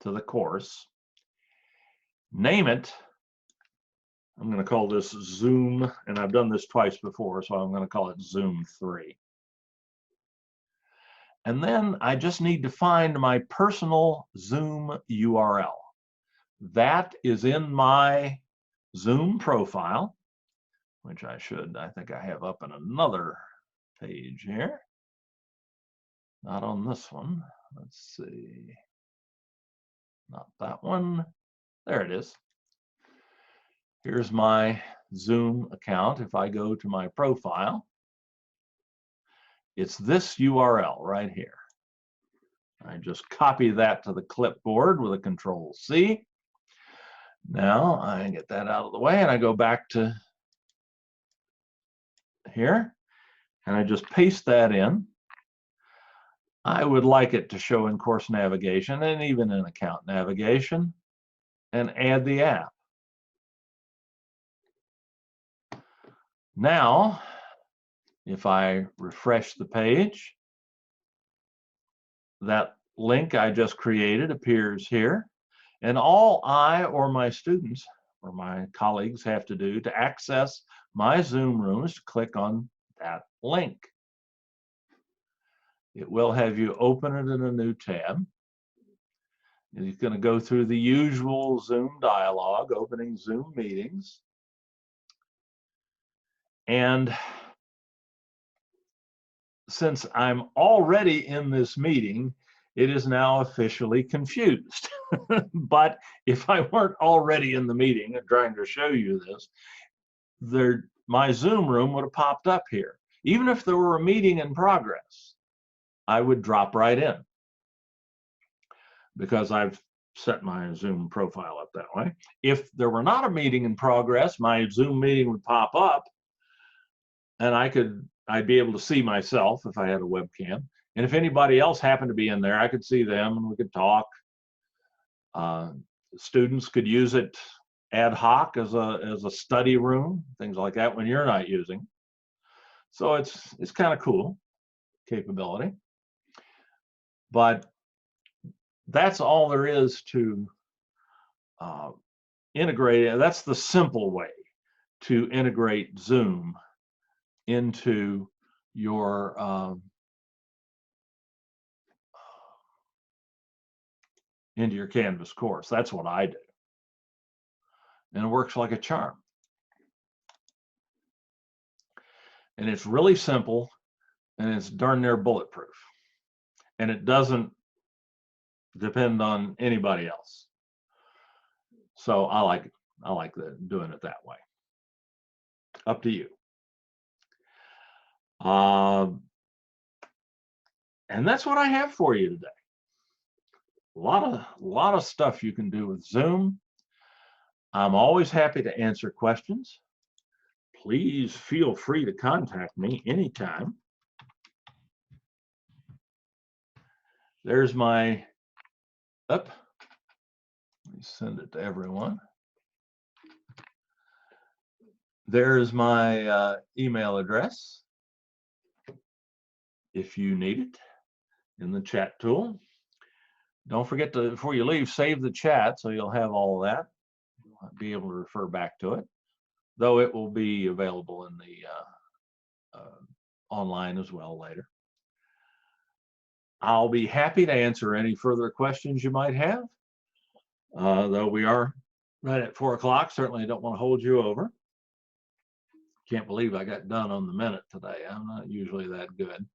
to the course. Name it. I'm going to call this Zoom, and I've done this twice before, so I'm going to call it Zoom 3. And then I just need to find my personal Zoom URL. That is in my Zoom profile, which I think I have up in another page here. Not on this one. Let's see. Not that one. There it is. Here's my Zoom account. If I go to my profile, it's this URL right here. I just copy that to the clipboard with a Control-C. Now I get that out of the way and I go back to here and I just paste that in. I would like it to show in course navigation and even in account navigation, and add the app. Now, if I refresh the page, that link I just created appears here, and all I or my students or my colleagues have to do to access my Zoom room is to click on that link. It will have you open it in a new tab. It's going to go through the usual Zoom dialog, opening Zoom meetings. And since I'm already in this meeting, it is now officially confused. But if I weren't already in the meeting and trying to show you this, my Zoom room would have popped up here. Even if there were a meeting in progress, I would drop right in because I've set my Zoom profile up that way. If there were not a meeting in progress, my Zoom meeting would pop up and I'd be able to see myself if I had a webcam. And if anybody else happened to be in there, I could see them and we could talk. Students could use it ad hoc as a study room, things like that when you're not using. So it's kind of cool capability. But that's all there is to integrate it. That's the simple way to integrate Zoom into your Canvas course. That's what I do. And it works like a charm. And it's really simple and it's darn near bulletproof. And it doesn't depend on anybody else. So I like doing it that way. Up to you. And that's what I have for you today. A lot of stuff you can do with Zoom. I'm always happy to answer questions. Please feel free to contact me anytime. There's my let me send it to everyone. There's my email address if you need it in the chat tool. Don't forget to, before you leave, save the chat so you'll have all of that. You'll be able to refer back to it, though it will be available in the online as well later. I'll be happy to answer any further questions you might have. Though we are right at 4 o'clock, certainly I don't want to hold you over. Can't believe I got done on the minute today. I'm not usually that good.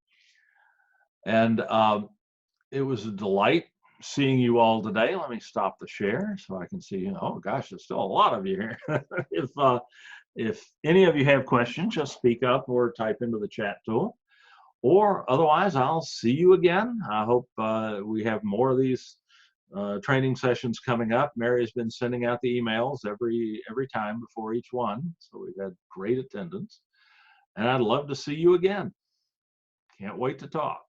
And it was a delight seeing you all today. Let me stop the share so I can see you. Oh gosh, there's still a lot of you here. If any of you have questions, just speak up or type into the chat tool. Or otherwise, I'll see you again. I hope we have more of these training sessions coming up. Mary's been sending out the emails every time before each one. So we've had great attendance. And I'd love to see you again. Can't wait to talk.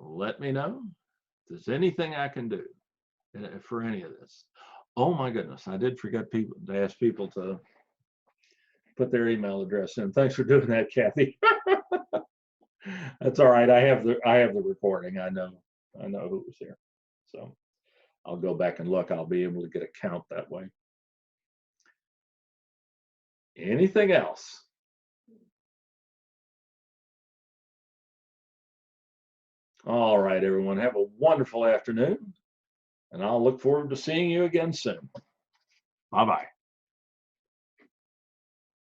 Let me know if there's anything I can do for any of this. Oh my goodness, I did forget to ask people to put their email address in. Thanks for doing that, Kathy. That's all right. I have the recording. I know who was here. So I'll go back and look. I'll be able to get a count that way. Anything else? All right, everyone, have a wonderful afternoon, and I'll look forward to seeing you again soon. Bye-bye.